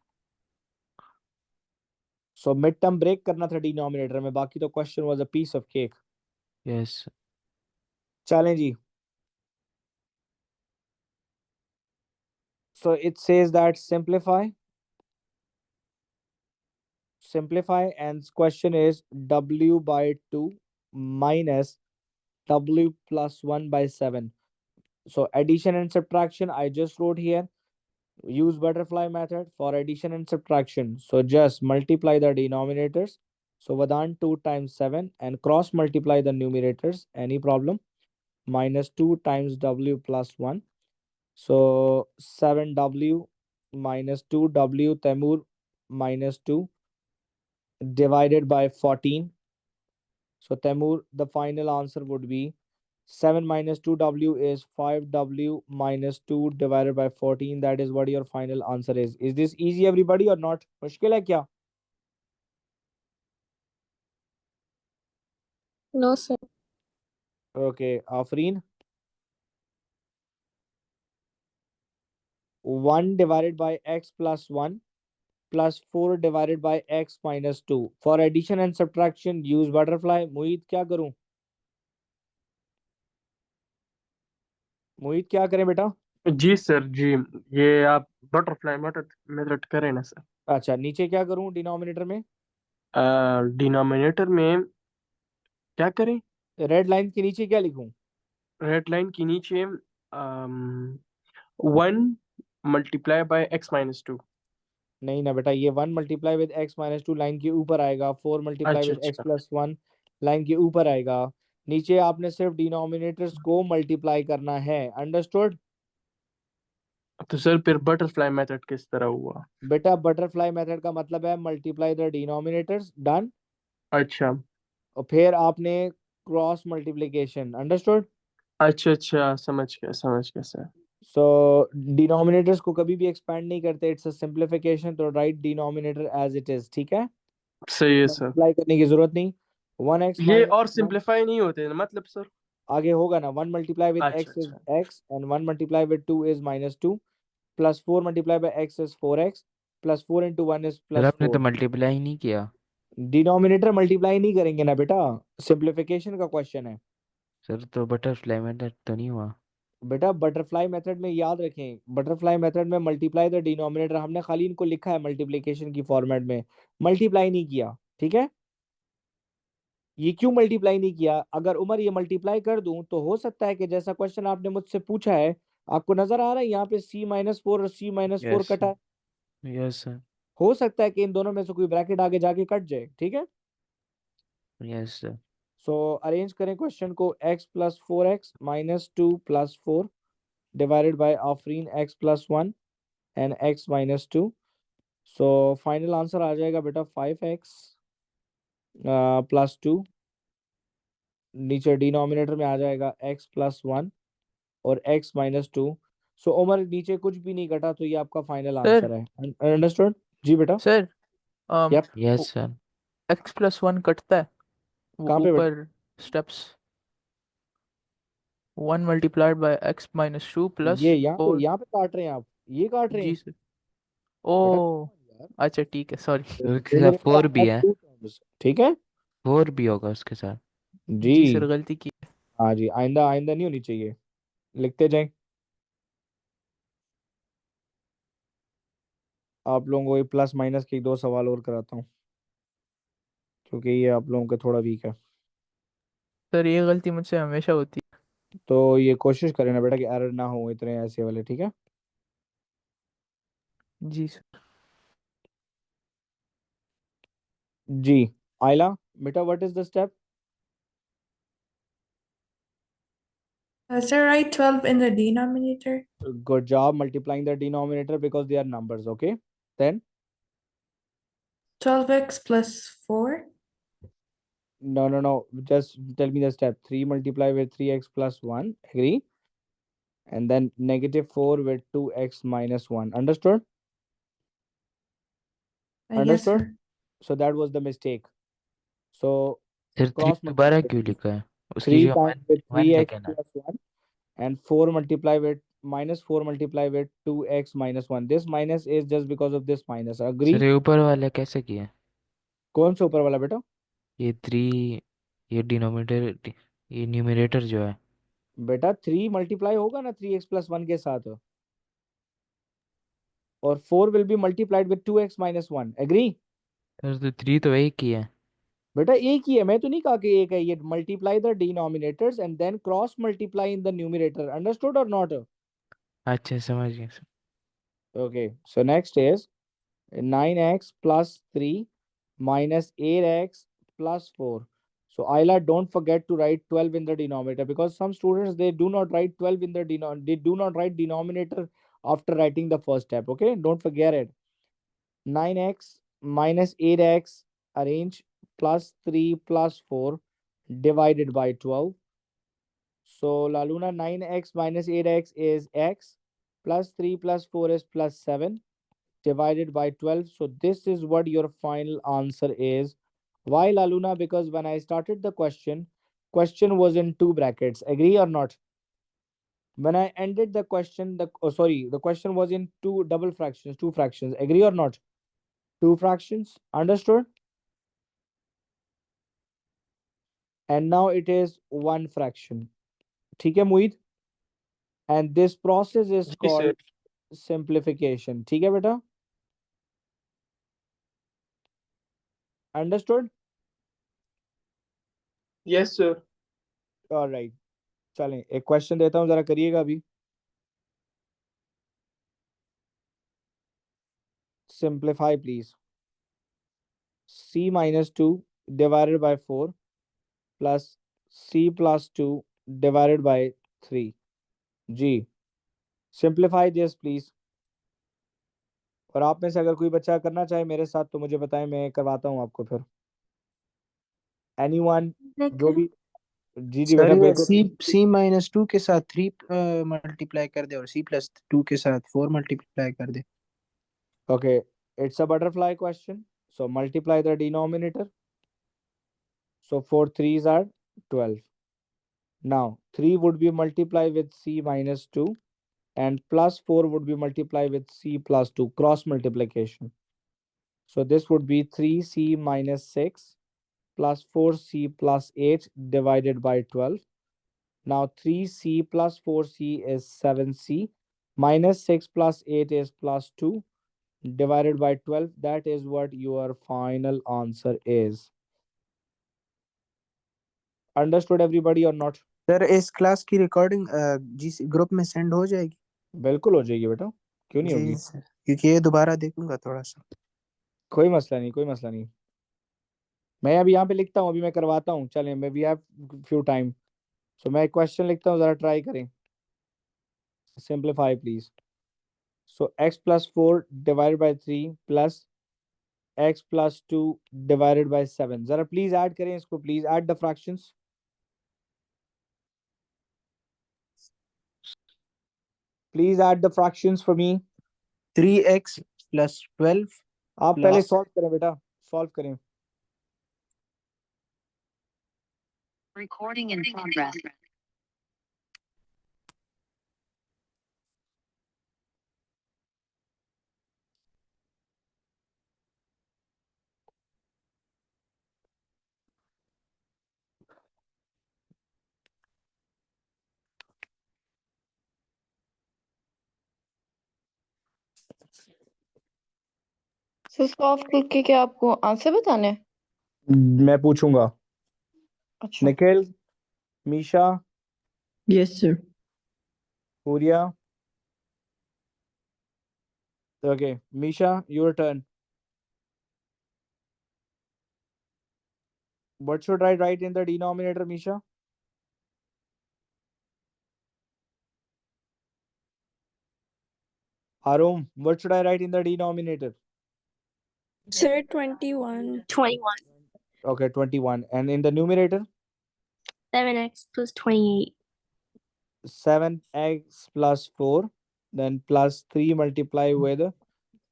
Speaker 1: So midterm break करना था denominator में, बाकी तो question was a piece of cake.
Speaker 8: Yes
Speaker 1: चलें जी. So it says that simplify and question is w by 2 minus w plus 1 by 7. So addition and subtraction I just wrote here. Use butterfly method for addition and subtraction. So just multiply the denominators. So Vadan 2 times 7 and cross multiply the numerators. Any problem? Minus 2 times w plus 1. So 7w minus 2w Temur minus 2 divided by 14. So Temur, the final answer would be 7 minus 2w is 5w minus 2 divided by 14. That is what your final answer is. Is this easy, everybody, or not? मुश्किल है क्या?
Speaker 9: No, sir.
Speaker 1: Okay, Afreen. 1 divided by x plus 1 plus 4 divided by x minus 2. For addition and subtraction, use butterfly. Mohit, क्या करूं? मोहित क्या करें बेटा?
Speaker 2: जी sir जी, ये आप बटरफ्लाई मेथड करें ना सर।
Speaker 1: अच्छा, नीचे क्या करूं डिनोमिनेटर में?
Speaker 2: डिनोमिनेटर में क्या करें?
Speaker 1: रेड लाइन के नीचे क्या लिखूं?
Speaker 2: रेड लाइन के नीचे 1 मल्टीप्लाई बाय x-2।
Speaker 1: नहीं ना बेटा, ये 1 मल्टीप्लाई विद x-2 लाइन के ऊपर आएगा, 4 मल्टीप्लाई
Speaker 2: अच्छा
Speaker 1: विद x
Speaker 2: अच्छा,
Speaker 1: प्लस 1 लाइन के ऊपर आएगा। नीचे आपने सिर्फ डिनोमिनेटर्स को मल्टीप्लाई करना है, अंडरस्टूड?
Speaker 2: तो सर फिर बटरफ्लाई मेथड किस तरह हुआ?
Speaker 1: बेटा बटरफ्लाई मेथड का मतलब है मल्टीप्लाई द डिनोमिनेटर्स, डन।
Speaker 2: अच्छा
Speaker 1: और फिर आपने क्रॉस मल्टीप्लिकेशन, अंडरस्टूड?
Speaker 2: अच्छा, समझ गया सर।
Speaker 1: सो डिनोमिनेटर्स को कभी भी एक्सपैंड नहीं करते, इट्स अ सिंप्लीफिकेशन, तो write denominator as it is, ठीक है?
Speaker 2: सही है सर।
Speaker 1: मल्टीप्लाई करने की जरूरत नहीं। 1x
Speaker 2: ये
Speaker 1: माइनस
Speaker 2: और सिंप्लीफाई नहीं होते ना मतलब सर?
Speaker 1: आगे होगा ना, 1 मल्टीप्लाई विद
Speaker 2: अच्छा
Speaker 1: x इज
Speaker 2: अच्छा,
Speaker 1: x and 1 multiply with 2 is -2 plus 4 multiply by x is 4x plus 4 into 1 is
Speaker 8: sir
Speaker 1: plus
Speaker 8: आपने तो
Speaker 1: 4।
Speaker 8: मल्टीप्लाई नहीं किया।
Speaker 1: डिनोमिनेटर मल्टीप्लाई नहीं करेंगे ना बेटा, सिंप्लीफिकेशन का क्वेश्चन है।
Speaker 8: सर तो बटरफ्लाई मेथड तो नहीं हुआ।
Speaker 1: बेटा बटरफ्लाई मेथड में याद रखें, बटरफ्लाई मेथड में मल्टीप्लाई द डिनोमिनेटर, हमने खाली इनको लिखा है मल्टीप्लिकेशन की फॉर्मेट में, मल्टीप्लाई नहीं किया, ठीक है? ये क्यों मल्टीप्लाई नहीं किया? अगर उमर ये मल्टीप्लाई कर दूं तो हो सकता है कि जैसा क्वेश्चन आपने मुझसे पूछा है, आपको नजर आ रहा है यहाँ पे c-4 और c-4
Speaker 8: यस
Speaker 1: कटा है,
Speaker 8: यस सर।
Speaker 1: हो सकता है कि इन दोनों में से कोई ब्रैकेट आगे जाके कट जाए, ठीक है?
Speaker 8: Yes sir.
Speaker 1: सो अरेंज करें क्वेश्चन को, x plus 4x minus 2 plus 4 divided by Afreen x plus 1 and x minus 2। So final answer आ जाएगा बेटा 5x प्लस 2, नीचे डिनोमिनेटर में आ जाएगा x प्लस 1 और x माइनस 2। सो उमर नीचे कुछ भी नहीं कटा, तो ये आपका फाइनल
Speaker 5: सर
Speaker 1: आंसर है, अंडरस्टूड? जी बेटा।
Speaker 5: Sir
Speaker 1: yup.
Speaker 8: Yes sir.
Speaker 5: x+1 कटता है वो
Speaker 1: कहाँ पे बेटा?
Speaker 5: ऊपर steps 1 multiplied by x-2 plus
Speaker 1: ये
Speaker 5: 4।
Speaker 1: यहाँ पे काट रहे हैं आप, ये काट रहे
Speaker 5: जी
Speaker 1: हैं
Speaker 5: सर।
Speaker 1: बेटा,
Speaker 5: ओ
Speaker 1: यार
Speaker 5: अच्छा ठीक है, सॉरी।
Speaker 8: सर उसके
Speaker 1: ये
Speaker 8: साथ
Speaker 1: मेरे पास
Speaker 8: 4 भी
Speaker 1: are
Speaker 8: है।
Speaker 1: two terms, ठीक है?
Speaker 8: 4 भी होगा उसके साथ।
Speaker 5: जी सर,
Speaker 1: जी
Speaker 5: गलती की।
Speaker 1: हाँ जी, आइंदा आइंदा नहीं होनी चाहिए, लिखते जाएं। आप लोगों को ये प्लस माइनस के 2 सवाल और कराता हूँ, क्योंकि ये आप लोगों के थोड़ा वीक है।
Speaker 5: सर ये गलती मुझसे हमेशा होती
Speaker 1: तो ये कोशिश करें ना बेटा कि एरर ना हो इतने ऐसे वाले, ठीक है?
Speaker 5: है। जी सर।
Speaker 1: जी आयला बेटा, what is the step?
Speaker 9: Sir, write 12 in the denominator.
Speaker 1: Good job multiplying the denominator because they are numbers, okay? Then
Speaker 9: 12x plus 4.
Speaker 1: no, just tell me the step. 3 multiply with 3x plus 1, agree? And then -4 with 2x minus 1, understood?
Speaker 9: Yes,
Speaker 1: Understood?
Speaker 9: sir.
Speaker 1: So that was the mistake. So
Speaker 8: sir 3
Speaker 1: cross
Speaker 8: दोबारा क्यों
Speaker 1: multiplication,
Speaker 8: लिखा है? उसकी
Speaker 1: 3
Speaker 8: जगह
Speaker 1: times
Speaker 8: 1
Speaker 1: with
Speaker 8: 1
Speaker 1: 3x
Speaker 8: लिखे ना।
Speaker 1: plus 1 and 4 multiply with -4 multiply with 2x minus 1. This minus is just because of this minus,
Speaker 8: sir
Speaker 1: agree?
Speaker 8: ये ऊपर वाला कैसे किया?
Speaker 1: कौन सा ऊपर वाला बेटा?
Speaker 8: ये 3, ये डिनोमिनेटर, ये न्यूमरेटर जो है।
Speaker 1: बेटा 3 मल्टीप्लाई होगा ना 3x plus 1 के साथ, और 4 will be multiplied with 2x minus 1, agree?
Speaker 8: Sir तो 3 तो एक ही है।
Speaker 1: बेटा एक ही है, मैं तो नहीं कहा कि एक है, ये multiply the denominators and then cross multiply in the numerator, understood और नॉट?
Speaker 8: अच्छा समझ गया sir.
Speaker 1: Okay, so next is 9x plus 3 minus 8x plus 4. So Ayla, don't forget to write 12 in the denominator, because some students, they do not write 12 in the they do not write denominator after writing the first step. Okay, don't forget it. 9x minus 8x, arrange, plus 3 plus 4 divided by 12. So La Luna, 9x minus 8x is x, plus 3 plus 4 is plus 7 divided by 12. So this is what your final answer is. Why, La Luna? Because when I started the question was in 2 brackets, agree or not? When I ended the question, the question was in 2 double fractions, 2 fractions, agree or not? 2 fractions, understood? And now it is 1 fraction. ठीक है Mohit? and this process is
Speaker 2: जी sir
Speaker 1: called simplification. ठीक है बेटा? Understood?
Speaker 2: Yes sir
Speaker 1: All right. चलें, एक question देता हूँ, जरा करिएगा अभी. Simplify please. C minus 2 divided by 4 plus C plus 2 divided by 3. Ji, simplify this please. और आप में से अगर कोई बच्चा करना चाहे मेरे साथ तो मुझे बताएं, मैं करवाता हूँ आपको फिर. Anyone जो भी. जी जी
Speaker 6: सर
Speaker 1: बेटा
Speaker 6: ये
Speaker 1: बिल्कुल.
Speaker 6: C-2 के साथ 3 मल्टीप्लाई कर दे और C+2 के साथ 4 मल्टीप्लाई कर दे.
Speaker 1: Okay, it's a butterfly question. So multiply the denominator. So 4 threes are 12. Now 3 would be multiplied with C minus 2 and plus 4 would be multiplied with C plus 2, cross multiplication. So this would be 3C minus 6 plus 4C plus 8 divided by 12. Now 3C plus 4C is 7C minus 6 plus 8 is plus 2 divided by 12. That is what your final answer is. Understood everybody or not?
Speaker 6: Sir इस class की recording जी group में send हो जाएगी?
Speaker 1: बिल्कुल हो जाएगी बेटा, क्यों नहीं
Speaker 6: जी
Speaker 1: होगी?
Speaker 6: सर, क्योंकि ये दोबारा देखूंगा थोड़ा सा.
Speaker 1: कोई मसला नहीं, कोई मसला नहीं. मैं अभी यहाँ पे लिखता हूँ, अभी मैं करवाता हूँ. चलें, मैं वी हैव फ्यू टाइम. सो मैं एक क्वेश्चन लिखता हूँ, जरा ट्राई करें. Simplify please. So x plus 4 divided by 3 plus x plus 2 divided by 7. जरा प्लीज ऐड करें इसको, please add the fractions. Please add the fractions for me.
Speaker 6: 3x plus 12
Speaker 1: आप पहले
Speaker 6: plus
Speaker 1: सॉल्व करें बेटा, सॉल्व करें.
Speaker 10: Recording in progress.
Speaker 7: So solve करके क्या आपको आंसर बताने हैं?
Speaker 1: मैं पूछूंगा.
Speaker 7: अच्छा
Speaker 1: Nikhil, Misha,
Speaker 9: Yes, sir.
Speaker 1: Puriya. Okay, Misha, your turn. What should I write in the denominator, Misha? Arum, what should I write in the denominator?
Speaker 11: Sir, 21.
Speaker 4: 21.
Speaker 1: Okay, 21. And in the numerator?
Speaker 4: 7x plus 28.
Speaker 1: 7x plus 4. Then plus 3 multiply with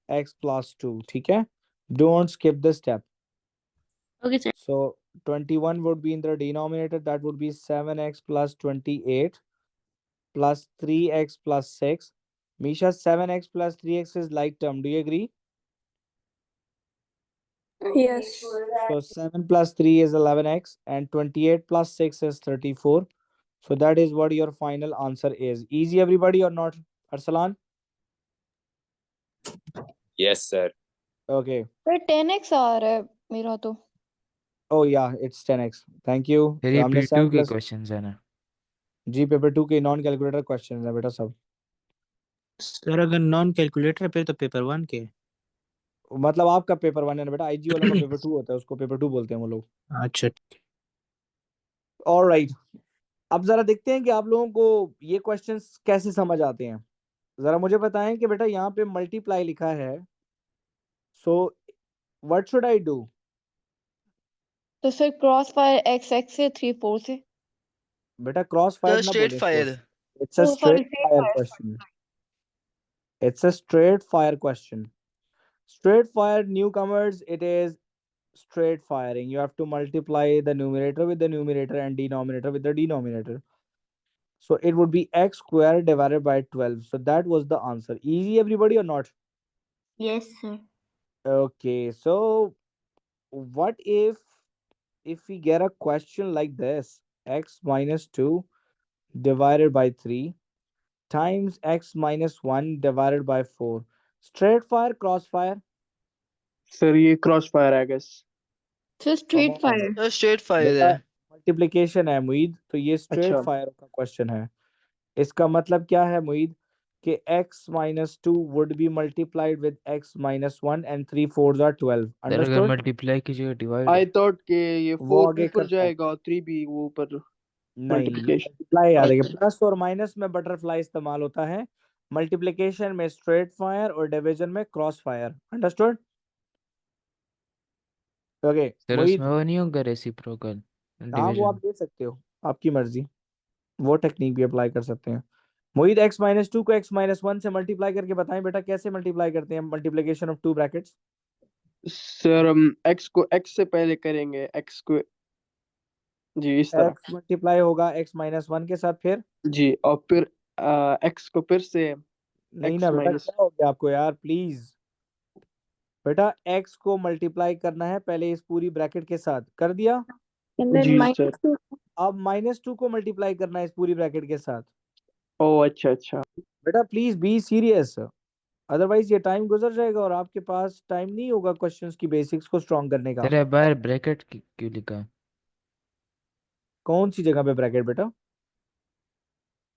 Speaker 1: x plus 2. Okay? Don't skip the step.
Speaker 4: Okay, sir.
Speaker 1: So 21 would be in the denominator. That would be 7x plus 28 plus 3x plus 6. Misha, 7x plus 3x is like term. Do you agree?
Speaker 11: Yes.
Speaker 1: So 7 plus 3 is 11x and 28 plus 6 is 34. So that is what your final answer is. Easy everybody or not? Arsalan?
Speaker 12: Yes, sir.
Speaker 1: Okay.
Speaker 7: Sir 10x आ रहा है मेरा तो.
Speaker 1: Oh yeah, it's 10x. Thank you.
Speaker 8: Sir ये
Speaker 1: हमने
Speaker 8: P2
Speaker 1: 7
Speaker 8: के
Speaker 1: plus
Speaker 8: questions है ना?
Speaker 1: जी paper 2 के नॉन कैलकुलेटर क्वेश्चन है बेटा सब.
Speaker 6: सर अगर नॉन कैलकुलेटर है फिर तो पेपर 1 के.
Speaker 1: मतलब आपका पेपर 1 है ना बेटा, आईजी वालों का पेपर 2 होता है, उसको पेपर 2 बोलते हैं वो लोग.
Speaker 6: अच्छा
Speaker 1: ऑलराइट. अब जरा देखते हैं कि आप लोगों को ये क्वेश्चंस कैसे समझ आते हैं. जरा मुझे बताएं कि बेटा यहाँ पे मल्टीप्लाई लिखा है. So what should I do?
Speaker 7: तो sir cross fire x x से 3 4 से.
Speaker 1: बेटा क्रॉस फायर ना
Speaker 3: straight
Speaker 1: बोले
Speaker 3: fire.
Speaker 1: इसको. It's a
Speaker 7: Oh, sorry,
Speaker 1: straight
Speaker 7: straight
Speaker 1: fire
Speaker 7: fire.
Speaker 1: question. It's a straight fire question. Straight fire newcomers, it is straight firing. You have to multiply the numerator with the numerator and denominator with the denominator. So it would be x squared divided by 12. So that was the answer. Easy everybody or not?
Speaker 4: Yes, sir.
Speaker 1: Okay, so what if we get a question like this? X minus 2 divided by 3 times x minus 1 divided by 4. Straight fire, cross fire?
Speaker 2: Sir ये cross fire I guess.
Speaker 7: Sir straight
Speaker 1: Come on.
Speaker 7: Fire.
Speaker 3: Sir straight fire
Speaker 1: बेटा
Speaker 3: है।
Speaker 1: Multiplication है मुईद, तो ये straight
Speaker 2: अच्छा
Speaker 1: fire का question है। इसका मतलब क्या है मुईद कि x minus 2 would be multiplied with x minus 1 and 3 4s are 12.
Speaker 8: Sir अगर
Speaker 1: Understood?
Speaker 8: मल्टीप्लाई कीजिएगा डिवाइड
Speaker 2: आई थॉट कि ये
Speaker 1: वो
Speaker 2: 4
Speaker 1: आगे
Speaker 2: ऊपर
Speaker 1: करता है।
Speaker 2: जाएगा और 3 भी वो ऊपर
Speaker 1: नहीं,
Speaker 2: मल्टीप्लिकेशन।
Speaker 1: मल्टीप्लाई याद है कि
Speaker 2: अच्छा
Speaker 1: प्लस और माइनस में बटरफ्लाई इस्तेमाल होता है, मल्टीप्लिकेशन में स्ट्रेट फायर और डिवीजन में cross fire. Understood? Okay
Speaker 8: sir
Speaker 1: Mohit,
Speaker 8: उसमें वो नहीं होगा रेसिप्रोकल
Speaker 1: हाँ वो आप
Speaker 8: डिवीजन।
Speaker 1: दे सकते हो, आपकी मर्जी, वो टेक्निक भी अप्लाई कर सकते हैं। मोहित x माइनस 2 को x माइनस 1 से मल्टीप्लाई करके बताएं बेटा, कैसे मल्टीप्लाई करते हैं multiplication of to brackets?
Speaker 2: Sir हम एक्स को एक्स से पहले करेंगे एक्स को, जी इस तरह।
Speaker 1: x मल्टीप्लाई होगा x माइनस 1 के साथ, फिर
Speaker 2: जी और फिर एक्स को फिर से
Speaker 1: नहीं ना
Speaker 2: एक्स
Speaker 1: बेटा,
Speaker 2: माइनस।
Speaker 1: क्या हो गया आपको यार, प्लीज बेटा x को मल्टीप्लाई करना है पहले इस पूरी ब्रैकेट के साथ, कर दिया?
Speaker 11: And then
Speaker 2: जी सर।
Speaker 11: minus 2.
Speaker 1: अब -2 को मल्टीप्लाई करना है इस पूरी ब्रैकेट के साथ।
Speaker 2: ओ अच्छा अच्छा।
Speaker 1: बेटा प्लीज बी सीरियस, अदरवाइज ये टाइम गुजर जाएगा और आपके पास टाइम नहीं होगा क्वेश्चंस की बेसिक्स को स्ट्रॉन्ग करने का।
Speaker 8: सर बाहर ब्रैकेट क्यों लिखा है?
Speaker 1: कौन सी जगह पे ब्रैकेट बेटा?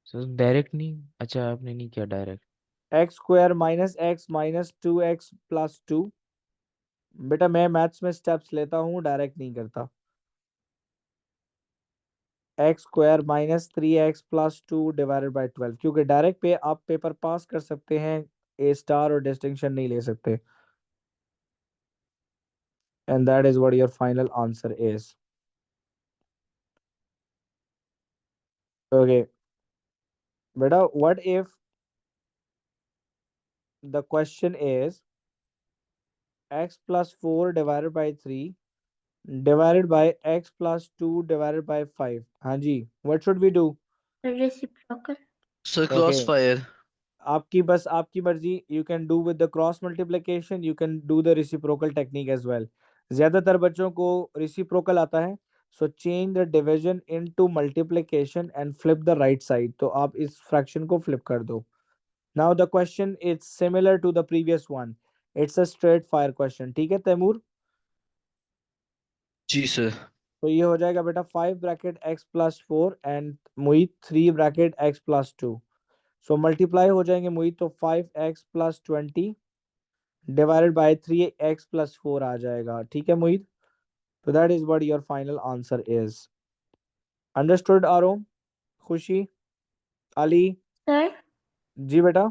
Speaker 8: सर डायरेक्ट नहीं, अच्छा आपने नहीं किया direct.
Speaker 1: X square minus x minus 2x plus 2। बेटा मैं मैथ्स में स्टेप्स लेता हूँ, डायरेक्ट नहीं करता। X square minus 3x plus 2 divided by 12, क्योंकि डायरेक्ट पे आप पेपर पास कर सकते हैं, ए स्टार और डिस्टिंक्शन नहीं ले सकते। And that is what your final answer is. Okay बेटा, what if the question is x plus 4 divided by 3 divided by x plus 2 divided by 5? हाँ जी, what should we do?
Speaker 4: Reciprocal.
Speaker 3: Sir
Speaker 1: Okay,
Speaker 3: cross fire.
Speaker 1: आपकी बस आपकी मर्जी, you can do with the cross multiplication, you can do the reciprocal technique as well. ज्यादातर बच्चों को reciprocal आता है, so change the division into multiplication and flip the right side, तो आप इस fraction को flip कर दो। Now the question is similar to the previous one. It's a straight fire question. ठीक है तैमूर?
Speaker 3: जी सर।
Speaker 1: तो ये हो जाएगा बेटा 5 bracket x plus 4 and Mohit 3 bracket x plus 2। So multiply हो जाएंगे मोहित, तो 5x plus 20 divided by 3x plus 4 आ जाएगा। ठीक है मोहित? तो that is what your final answer is. Understood आरो? खुशी? अली?
Speaker 4: सर
Speaker 1: जी बेटा?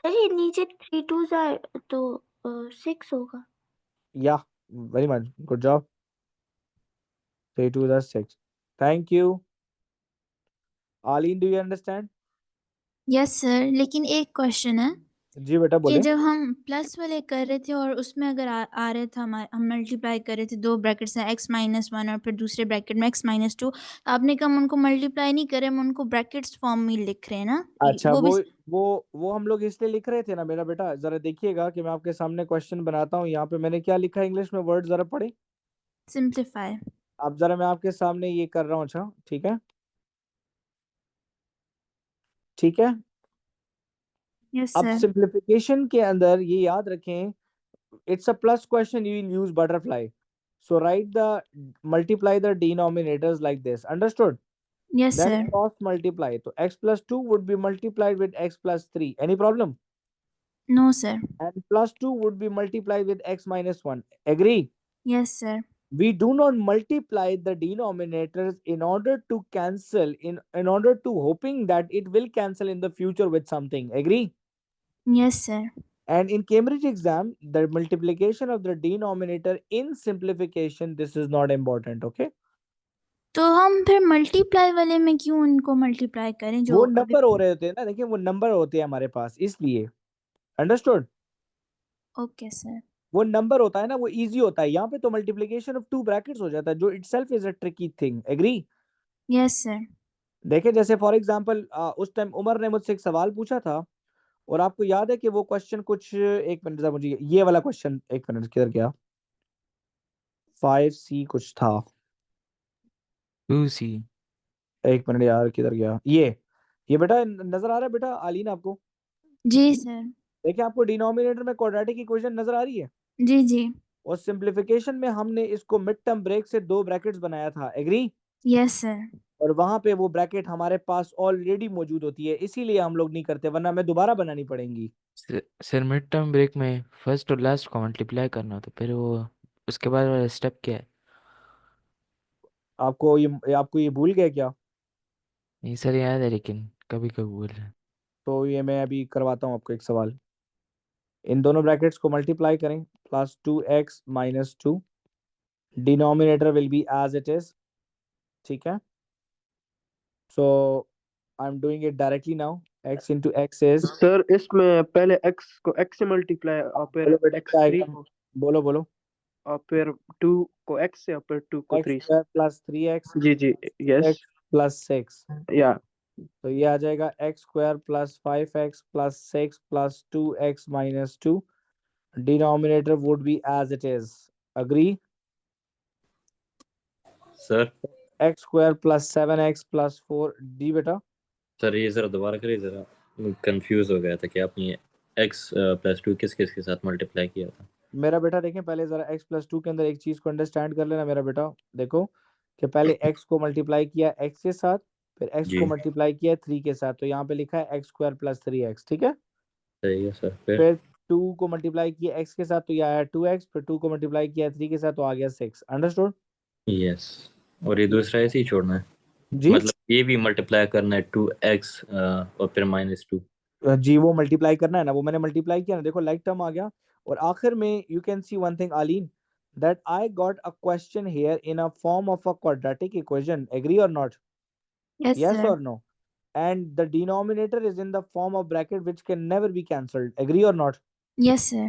Speaker 11: सर ये नीचे 3 2s आए तो 6 होगा।
Speaker 1: या very much good job. 3 2 is 6. Thank you. Aline, do you understand?
Speaker 10: Yes sir, लेकिन एक क्वेश्चन है
Speaker 1: जी बेटा
Speaker 10: कि
Speaker 1: बोले।
Speaker 10: जब हम प्लस वाले कर रहे थे और उसमें अगर आ रहे थे हम मल्टीप्लाई कर रहे थे दो ब्रैकेट्स हैं x माइनस 1 और फिर दूसरे ब्रैकेट में x माइनस 2, तो आपने कहा हम उनको मल्टीप्लाई नहीं करे, हम उनको ब्रैकेट्स फॉर्म में लिख रहे हैं ना,
Speaker 1: अच्छा,
Speaker 10: वो भी
Speaker 1: वो हम लोग इसलिए लिख रहे थे ना मेरा बेटा, जरा देखिएगा कि मैं आपके सामने क्वेश्चन बनाता हूँ। यहाँ पे मैंने क्या लिखा है इंग्लिश में, वर्ड जरा पढ़े।
Speaker 10: सिंप्लीफाई।
Speaker 1: अब जरा मैं आपके सामने ये कर रहा हूँ। अच्छा ठीक है, ठीक है।
Speaker 10: यस
Speaker 1: अब
Speaker 10: सर।
Speaker 1: सिंप्लीफिकेशन के अंदर ये याद रखें, it's a plus question, you will use butterfly, so write the multiply the denominators like this. Understood?
Speaker 10: Yes
Speaker 1: then
Speaker 10: sir.
Speaker 1: Cross multiply, तो x plus 2 would be multiplied with x plus 3. Any problem?
Speaker 10: नो sir.
Speaker 1: And plus 2 would be multiplied with x minus 1. Agree?
Speaker 10: Yes sir.
Speaker 1: We do not multiply the denominators in order to cancel, in order to hoping that it will cancel in the future with something. Agree?
Speaker 10: Yes sir.
Speaker 1: And in Cambridge exam, the multiplication of the denominator in simplification, this is not important. Okay?
Speaker 10: तो हम फिर multiply वाले में क्यों उनको multiply करें जो
Speaker 1: वो
Speaker 10: अभी।
Speaker 1: नंबर हो रहे होते हैं ना, देखिए वो नंबर होते हैं हमारे पास, इसलिए। अंडरस्टूड?
Speaker 10: Okay sir.
Speaker 1: वो नंबर होता है ना, वो इजी होता है। यहाँ पे तो मल्टीप्लिकेशन ऑफ टू ब्रैकेट्स हो जाता है, जो itself is a tricky thing. Agree?
Speaker 10: Yes sir.
Speaker 1: देखे जैसे फॉर एग्जांपल उस टाइम उमर ने मुझसे एक सवाल पूछा था, और आपको याद है कि वो क्वेश्चन कुछ, एक मिनट जरा मुझे ये वाला क्वेश्चन, एक मिनट किधर गया, 5C कुछ था,
Speaker 8: 2C।
Speaker 1: एक मिनट यार किधर गया, ये बेटा नजर आ रहा है बेटा आलीन आपको?
Speaker 10: जी सर।
Speaker 1: देखिए आपको डिनोमिनेटर में क्वाड्रेटिक इक्वेशन नजर आ रही है,
Speaker 10: जी जी।
Speaker 1: और सिंप्लीफिकेशन में हमने इसको मिड टर्म ब्रेक से 2 ब्रैकेट्स बनाया था, एग्री?
Speaker 10: Yes sir.
Speaker 1: और वहां पे वो ब्रैकेट हमारे पास ऑलरेडी मौजूद होती है, इसीलिए हम लोग नहीं करते, वरना हमें दोबारा बनानी पड़ेंगी।
Speaker 8: सर मिड टर्म ब्रेक में फर्स्ट और लास्ट को मल्टीप्लाई करना, तो फिर वो उसके बाद वाला स्टेप क्या है?
Speaker 1: आपको ये भूल गया क्या?
Speaker 8: नहीं सर याद है, लेकिन कभी कभी भूल रहे हैं।
Speaker 1: तो ये मैं अभी करवाता हूँ आपको एक सवाल। इन दोनों ब्रैकेट्स को मल्टीप्लाई करें, plus 2x minus 2, denominator will be as it is, ठीक है? So I am doing it directly now. x into X is,
Speaker 2: sir इसमें पहले x को x से मल्टीप्लाई और फिर
Speaker 1: बोलो बेटा क्या
Speaker 2: x3
Speaker 1: आएगा?
Speaker 2: को
Speaker 1: बोलो
Speaker 2: और फिर 2 को x से और फिर 2 को
Speaker 1: x
Speaker 2: 3 से।
Speaker 1: स्क्वायर प्लस 3x
Speaker 2: जी जी यस
Speaker 1: x प्लस 6,
Speaker 2: या
Speaker 1: तो ये आ जाएगा x square plus 5x plus 6 plus 2x minus 2, denominator would be as it is, agree?
Speaker 12: Sir
Speaker 1: x square plus 7x plus 4, डी बेटा?
Speaker 12: सर ये जरा दोबारा करिए, जरा कंफ्यूज हो गया था कि आपने x प्लस 2 किस किस के साथ मल्टीप्लाई किया था।
Speaker 1: मेरा बेटा देखें, पहले जरा x प्लस 2 के अंदर एक चीज को अंडरस्टैंड कर लेना मेरा बेटा। देखो कि पहले x को मल्टीप्लाई किया x के साथ, फिर x
Speaker 12: जी
Speaker 1: को मल्टीप्लाई किया 3 के साथ, तो यहाँ पे लिखा है x स्क्वायर प्लस 3x, ठीक है?
Speaker 12: सही है सर। फिर
Speaker 1: फिर 2 को मल्टीप्लाई किया x के साथ तो ये आया 2x, फिर 2 को मल्टीप्लाई किया 3 के साथ तो आ गया 6, अंडरस्टूड?
Speaker 12: यस, और ये दूसरा ऐसे ही छोड़ना है,
Speaker 1: जी
Speaker 12: मतलब ये भी मल्टीप्लाई करना है 2x और फिर -2।
Speaker 1: जी, वो मल्टीप्लाई करना है ना, वो मैंने मल्टीप्लाई किया ना, देखो लाइक टर्म आ गया। और आखिर में you can see one thing आलीन, that I got a question here in a form of a quadratic equation, agree or not?
Speaker 10: Yes
Speaker 1: Yes
Speaker 10: sir.
Speaker 1: or no? And the denominator is in the form of bracket which can never be cancelled, agree or not?
Speaker 10: Yes sir.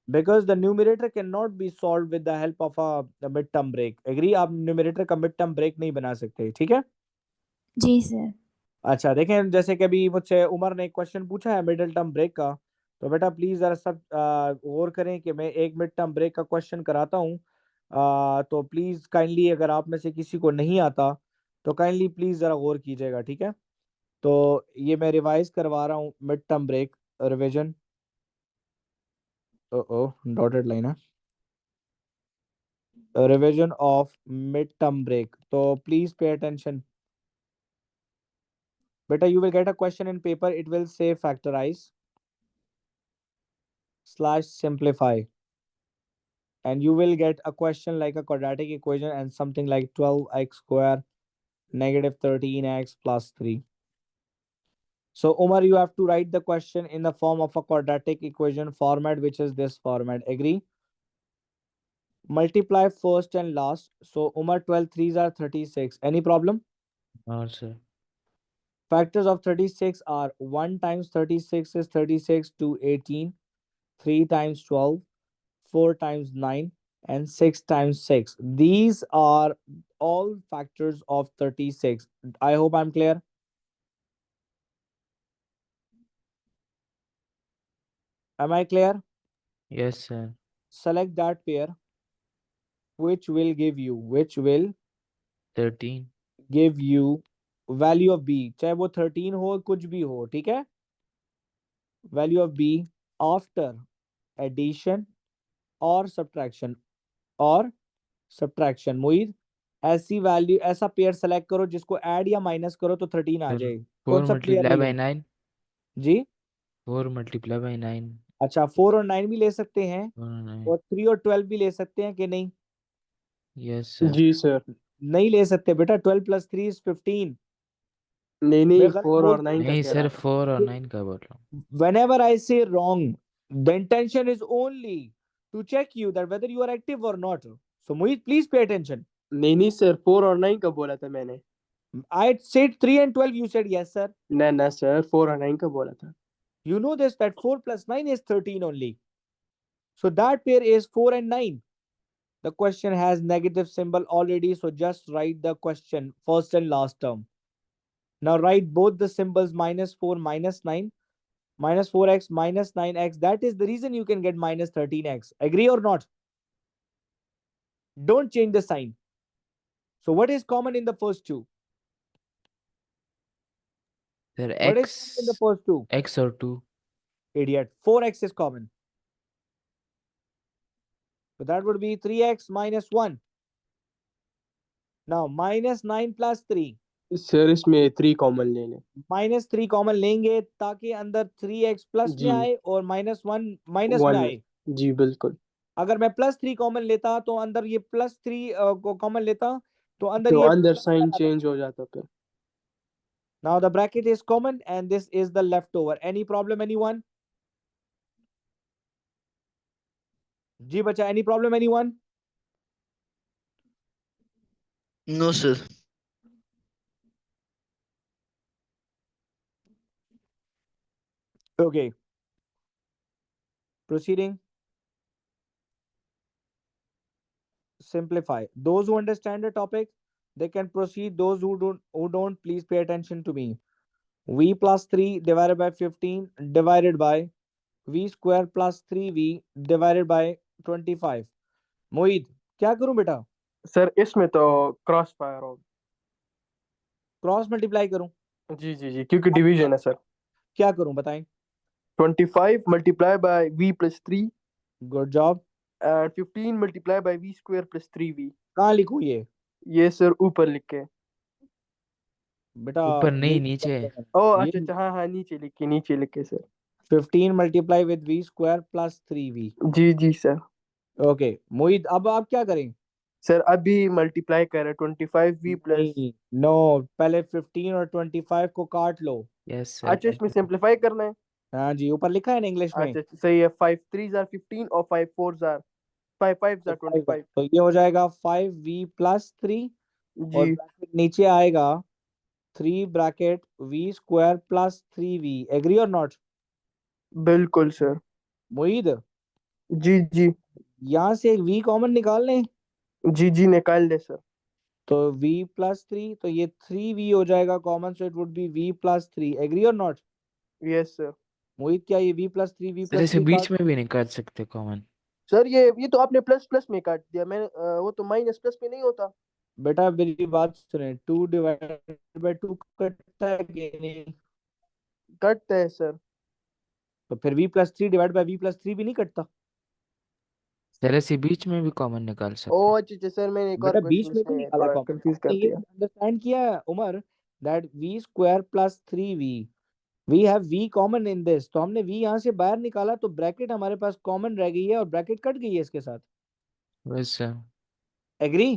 Speaker 1: Because the numerator cannot be solved with the help of a midterm break, agree? आप numerator का midterm break नहीं बना सकते, ठीक है?
Speaker 10: जी sir.
Speaker 1: अच्छा देखें, जैसे कि अभी मुझसे उमर ने एक क्वेश्चन पूछा है मिडिल टर्म ब्रेक का, तो बेटा प्लीज जरा सब गौर करें कि मैं एक मिड टर्म ब्रेक का क्वेश्चन कराता हूँ। तो प्लीज काइंडली अगर आप में से किसी को नहीं आता तो काइंडली प्लीज जरा गौर कीजिएगा, ठीक है? तो ये मैं रिवाइज करवा रहा हूँ मिड टर्म ब्रेक रिविजन। ओ डॉटेड लाइन है, revision of mid term break, तो प्लीज पे अटेंशन बेटा। You will get a question in paper, it will say factorise slash simplify, and you will get a question like a quadratic equation and something like 12x square negative 13x plus 3. So Umar, you have to write the question in the form of a quadratic equation format, which is this format, agree? Multiply first and last. So Umar, 12 threes are 36, any problem?
Speaker 8: और sir
Speaker 1: Factors of 36 are 1 times 36 is 36 to 18, 3 times 12, 4 times 9, and 6 times 6. These are all factors of 36. I hope I'm clear. Am I clear?
Speaker 8: Yes sir
Speaker 1: Select that pair which will give you
Speaker 8: 13
Speaker 1: value of b, चाहे वो 13 हो कुछ भी हो, ठीक है? Value of b after addition और subtraction Moeed, ऐसी वैल्यू ऐसा पेयर सेलेक्ट करो जिसको ऐड या माइनस करो तो 13 आ
Speaker 8: सर
Speaker 1: जाए।
Speaker 8: 4
Speaker 1: कौन सा पेयर
Speaker 8: मल्टीप्लाई बाय
Speaker 1: लिया
Speaker 8: 9,
Speaker 1: जी?
Speaker 8: 4 मल्टीप्लाई बाय 9
Speaker 1: अच्छा 4 और 9 भी ले सकते हैं,
Speaker 8: और 9।
Speaker 1: और 3 और 12 भी ले सकते हैं कि नहीं?
Speaker 8: Yes sir.
Speaker 2: जी सर।
Speaker 1: नहीं ले सकते बेटा, 12 प्लस 3 इज 15।
Speaker 2: नहीं
Speaker 1: मैं
Speaker 2: नहीं
Speaker 1: गलत
Speaker 2: 4
Speaker 1: बोल
Speaker 2: और 9 का
Speaker 8: नहीं
Speaker 2: कह
Speaker 8: सर,
Speaker 2: रहा था।
Speaker 8: 4 और 9 का बोल रहा हूँ।
Speaker 1: whenever I say wrong, the intention is only to check you that whether you are active or not. So Mohit, please pay attention.
Speaker 2: नहीं नहीं सर 4 और 9 का बोला था मैंने।
Speaker 1: I said 3 and 12, you said yes sir.
Speaker 2: ना ना sir 4 और 9 का बोला था।
Speaker 1: You know this, that 4 plus 9 is 13 only. So that pair is 4 and 9. The question has negative symbol already, so just write the question first and last term. Now write both the symbols -4 -9, -4x -9x. That is the reason you can get -13x. Agree or not? Don't change the sign. So what is common in the first two?
Speaker 8: Sir
Speaker 1: What is common in the first two?
Speaker 8: x और 2.
Speaker 1: Idiot. 4x is common. So that would be 3x minus 1. Now minus 9 plus 3.
Speaker 2: Sir इसमें 3 common ले लें।
Speaker 1: Minus 3 common लेंगे ताकि अंदर 3x plus में
Speaker 2: जी।
Speaker 1: आए और माइनस 1 माइनस में
Speaker 2: 1
Speaker 1: आए।
Speaker 2: जी बिल्कुल।
Speaker 1: अगर मैं प्लस 3 कॉमन लेता तो अंदर ये प्लस 3 को कॉमन लेता तो अंदर
Speaker 2: तो
Speaker 1: ये
Speaker 2: अंदर
Speaker 1: plus
Speaker 2: साइन
Speaker 1: आ जाता।
Speaker 2: चेंज हो जाता फिर।
Speaker 1: Now the bracket is common and this is the leftover. Any problem anyone? जी बच्चा, any problem anyone?
Speaker 3: No, sir.
Speaker 1: Okay. Proceeding. Simplify. Those who understand the topic, they can proceed. Those who don't, please pay attention to me. V plus 3 divided by 15 divided by V square plus 3V divided by 25. मोहित, क्या करूं बेटा?
Speaker 2: Sir इसमें तो cross fire हो।
Speaker 1: Cross multiply करूं?
Speaker 2: जी जी जी, क्योंकि division है sir.
Speaker 1: क्या करूं बताएं?
Speaker 2: 25 multiply by v plus 3
Speaker 1: good job.
Speaker 2: And 15 multiply by v square plus 3v।
Speaker 1: कहाँ लिखूं ये?
Speaker 2: ये सर ऊपर लिख के।
Speaker 1: बेटा
Speaker 8: ऊपर नहीं,
Speaker 1: ये
Speaker 8: नीचे।
Speaker 2: ओ
Speaker 1: ये
Speaker 2: अच्छा अच्छा, हाँ हाँ, नीचे लिख के sir.
Speaker 1: 15 multiply with v square plus 3v।
Speaker 2: जी जी सर।
Speaker 1: ओके मोहित, अब आप क्या करें?
Speaker 2: सर अभी मल्टीप्लाई कर रहे 25v प्लस।
Speaker 1: नहीं, नो, पहले 15 और 25 को काट लो।
Speaker 8: Yes sir.
Speaker 2: अच्छा इसमें सिंपलीफाई करना है।
Speaker 1: हाँ जी, ऊपर लिखा है ना इंग्लिश में।
Speaker 2: अच्छा सही है। 5 3s are 15 और 5 4s are 5 5s are 25।
Speaker 1: तो ये हो जाएगा 5v प्लस 3 और
Speaker 2: जी
Speaker 1: ब्रैकेट नीचे आएगा 3 bracket v square plus 3v। Agree और नॉट?
Speaker 2: बिल्कुल सर।
Speaker 1: मोहित,
Speaker 2: जी जी
Speaker 1: यहाँ से एक v कॉमन निकाल लें
Speaker 2: जी जी, निकाल दे सर।
Speaker 1: तो v प्लस 3, तो ये 3v हो जाएगा common, so it would be v plus 3। Agree और नॉट?
Speaker 2: Yes sir.
Speaker 1: मोहित, क्या ये v plus 3 v
Speaker 8: sir
Speaker 1: plus
Speaker 8: इसे
Speaker 1: 3
Speaker 8: बीच में भी नहीं काट सकते कॉमन।
Speaker 2: सर ये तो आपने प्लस प्लस में काट दिया। मैं वो तो माइनस प्लस में नहीं होता।
Speaker 1: बेटा मेरी बात सुने, 2 डिवाइडेड बाय 2 कटता है कि नहीं?
Speaker 2: कटता है सर।
Speaker 1: तो फिर v plus 3 divide by v plus 3 भी नहीं कटता?
Speaker 8: सर इसे बीच में भी कॉमन निकाल
Speaker 2: ओ
Speaker 8: सकते।
Speaker 2: अच्छा अच्छा सर, मैंने एक और
Speaker 1: बेटा बीच
Speaker 2: क्वेश्चन
Speaker 1: में नहीं
Speaker 2: इसमें
Speaker 1: निकाला
Speaker 2: थोड़ा
Speaker 1: कॉमन,
Speaker 2: कंफ्यूज कर
Speaker 1: आपने ये
Speaker 2: दिया।
Speaker 1: अंडरस्टैंड किया है Umar, that v square plus 3v, we have v common in this, तो हमने v यहाँ से बाहर निकाला तो ब्रैकेट हमारे पास कॉमन रह गई है और ब्रैकेट कट गई है इसके साथ।
Speaker 8: बस सर।
Speaker 1: एग्री?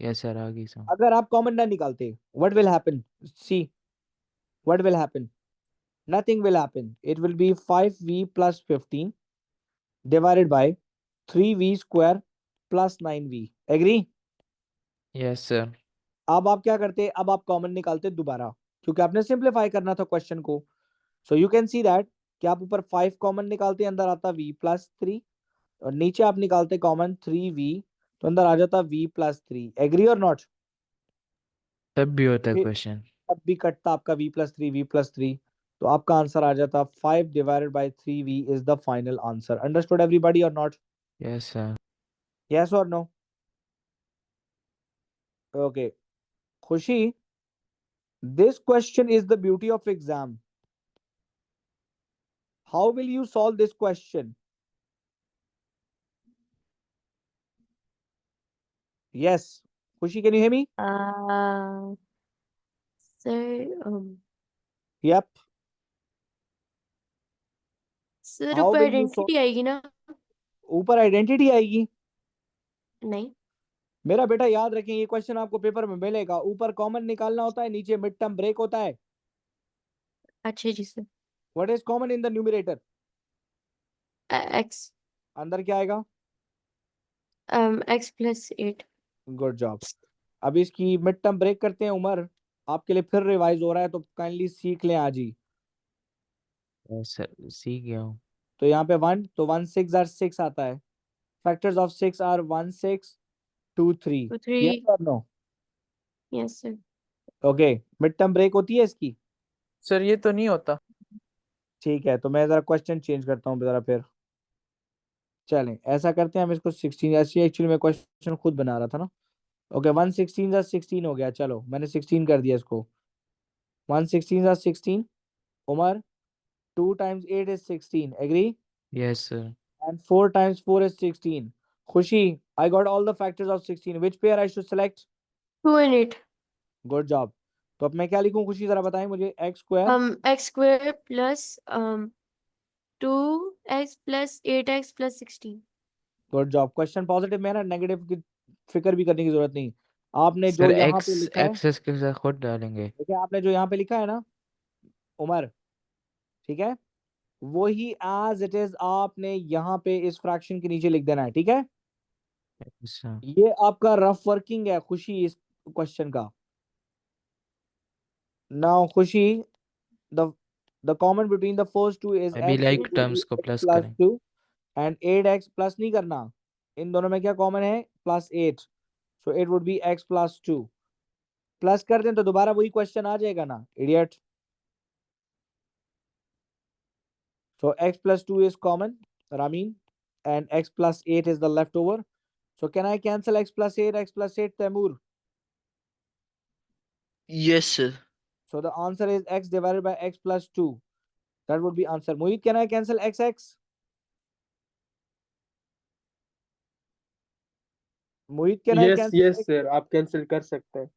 Speaker 8: यस सर, आ गई सर।
Speaker 1: अगर आप कॉमन ना निकालते, what will happen? See what will happen? Nothing will happen. It will be 5v plus 15 divided by 3v square plus 9v। Agree?
Speaker 8: Yes sir.
Speaker 1: अब आप क्या करते? अब आप कॉमन निकालते दोबारा, क्योंकि आपने सिंप्लीफाई करना था क्वेश्चन को। So you can see that कि आप ऊपर 5 कॉमन निकालते, अंदर आता v प्लस 3 और नीचे आप निकालते कॉमन 3v, तो अंदर आ जाता v प्लस 3। एग्री और नॉट?
Speaker 8: तब भी होता है क्वेश्चन।
Speaker 1: अब भी कटता आपका v प्लस 3 v प्लस 3, तो आपका आंसर आ जाता 5 divided by 3v is the final answer. Understood everybody और नॉट?
Speaker 8: Yes sir.
Speaker 1: यस और नो? ओके खुशी, this question is the beauty of exam. How will you solve this question? Yes, Khushi, can you hear me?
Speaker 11: Sir,
Speaker 1: Yep.
Speaker 11: Sir
Speaker 1: How
Speaker 11: ऊपर
Speaker 1: will you solve?
Speaker 11: Identity आएगी ना?
Speaker 1: ऊपर identity आएगी?
Speaker 11: नहीं।
Speaker 1: मेरा बेटा याद रखें, ये क्वेश्चन आपको पेपर में मिलेगा। ऊपर कॉमन निकालना होता है, नीचे मिड टर्म ब्रेक होता है।
Speaker 11: अच्छा जी sir.
Speaker 1: What is common in the numerator?
Speaker 11: X
Speaker 1: अंदर क्या आएगा?
Speaker 11: X plus 8।
Speaker 1: Good job. अब इसकी मिड टर्म ब्रेक करते हैं। उमर, आपके लिए फिर रिवाइज हो रहा है, तो काइंडली सीख लें आज ही।
Speaker 8: यस सर, सीख गया हूँ।
Speaker 1: तो यहाँ पे 1, तो 1 6 are 6 आता है। Factors of 6 are 1 6 2 3।
Speaker 11: 2 3।
Speaker 1: यस और no?
Speaker 11: Yes sir.
Speaker 1: Okay, mid term break होती है इसकी?
Speaker 5: सर ये तो नहीं होता।
Speaker 1: ठीक है, तो मैं जरा क्वेश्चन चेंज करता हूँ जरा फिर। चलें ऐसा करते हैं, हम इसको 16 ऐसी, एक्चुअली मैं क्वेश्चन खुद बना रहा था ना। ओके 1 16 16 हो गया। चलो मैंने 16 कर दिया इसको। 1 16s are 16. Umar, 2 times 8 is 16. Agree?
Speaker 8: Yes, sir.
Speaker 1: And 4 times 4 is 16. Khushi, I got all the factors of 16. Which pair I should select?
Speaker 11: 2 and 8.
Speaker 1: Good job. तो अब मैं क्या लिखूं खुशी, जरा बताएं मुझे. x square
Speaker 11: x square plus 2x plus 8x plus 16.
Speaker 1: Good job. Question positive में है ना, नेगेटिव की फिक्र भी करने की जरूरत नहीं. आपने जो
Speaker 8: सर
Speaker 1: यहाँ
Speaker 8: एक्स
Speaker 1: पे लिखा है,
Speaker 8: एक्सेस के साथ खुद डालेंगे.
Speaker 1: देखिए आपने जो यहाँ पे लिखा है ना उमर, ठीक है, वही एज इट इज आपने यहाँ पे इस फ्रैक्शन के नीचे लिख देना है. ठीक है,
Speaker 8: अच्छा.
Speaker 1: ये आपका रफ वर्किंग है खुशी इस क्वेश्चन का. नाउ खुशी, the common between the first two is
Speaker 8: अभी
Speaker 1: x
Speaker 8: लाइक टर्म्स को प्लस
Speaker 1: प्लस
Speaker 8: करें.
Speaker 1: 2 एंड 8x प्लस नहीं करना. इन दोनों में क्या कॉमन है? Plus 8. So it would B x plus 2. Plus कर दें तो दोबारा वही क्वेश्चन आ जाएगा ना idiot. So x plus 2 is common, Ramin, and x plus 8 is the leftover. So can I cancel x plus 8, Taimur?
Speaker 3: Yes, sir.
Speaker 1: So the answer is x divided by x plus 2. That would be answer. Mohit, can I cancel x? Mohit, can I
Speaker 2: yes
Speaker 1: cancel
Speaker 2: yes
Speaker 1: x?
Speaker 2: Sir, आप cancel कर सकते हैं.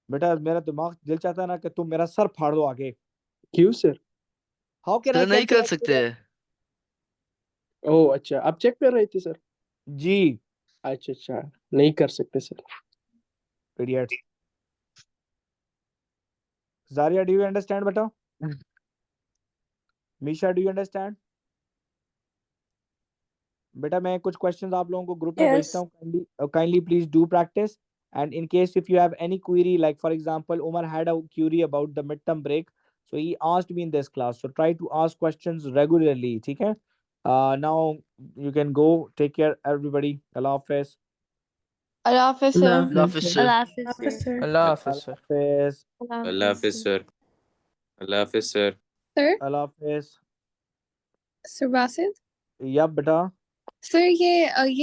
Speaker 1: बेटा मेरा दिमाग दिल चाहता है ना कि तुम मेरा सर फाड़ दो आगे.
Speaker 2: क्यों sir?
Speaker 1: How can I
Speaker 3: sir नहीं
Speaker 1: cancel
Speaker 3: कर
Speaker 1: x
Speaker 3: सकते
Speaker 1: with x?
Speaker 3: हैं.
Speaker 2: ओह अच्छा, आप चेक कर रहे थे सर.
Speaker 1: जी.
Speaker 2: अच्छा अच्छा, नहीं कर सकते sir.
Speaker 1: Idiot. Zaria, do you understand, beta? Misha, do you understand? बेटा मैं कुछ क्वेश्चंस आप लोगों को ग्रुप में भेजता हूँ. Kindly please do practice. And in case if you have any query, like for example, Umar had a query about the midterm break, so he asked me in this class. So try to ask questions regularly. ठीक है? Now you can go. Take care, everybody. Allah Hafiz.
Speaker 7: Allah Hafiz, sir.
Speaker 3: अल्लाह हाफिज sir.
Speaker 11: Allah Hafiz, sir.
Speaker 5: अल्लाह हाफिज
Speaker 1: Allah
Speaker 5: sir.
Speaker 1: Hafiz.
Speaker 12: अल्लाह हाफिज sir. अल्लाह हाफिज sir.
Speaker 13: Sir
Speaker 1: Allah Hafiz.
Speaker 13: Sir Basit
Speaker 1: Yep, beta.
Speaker 13: Sir ये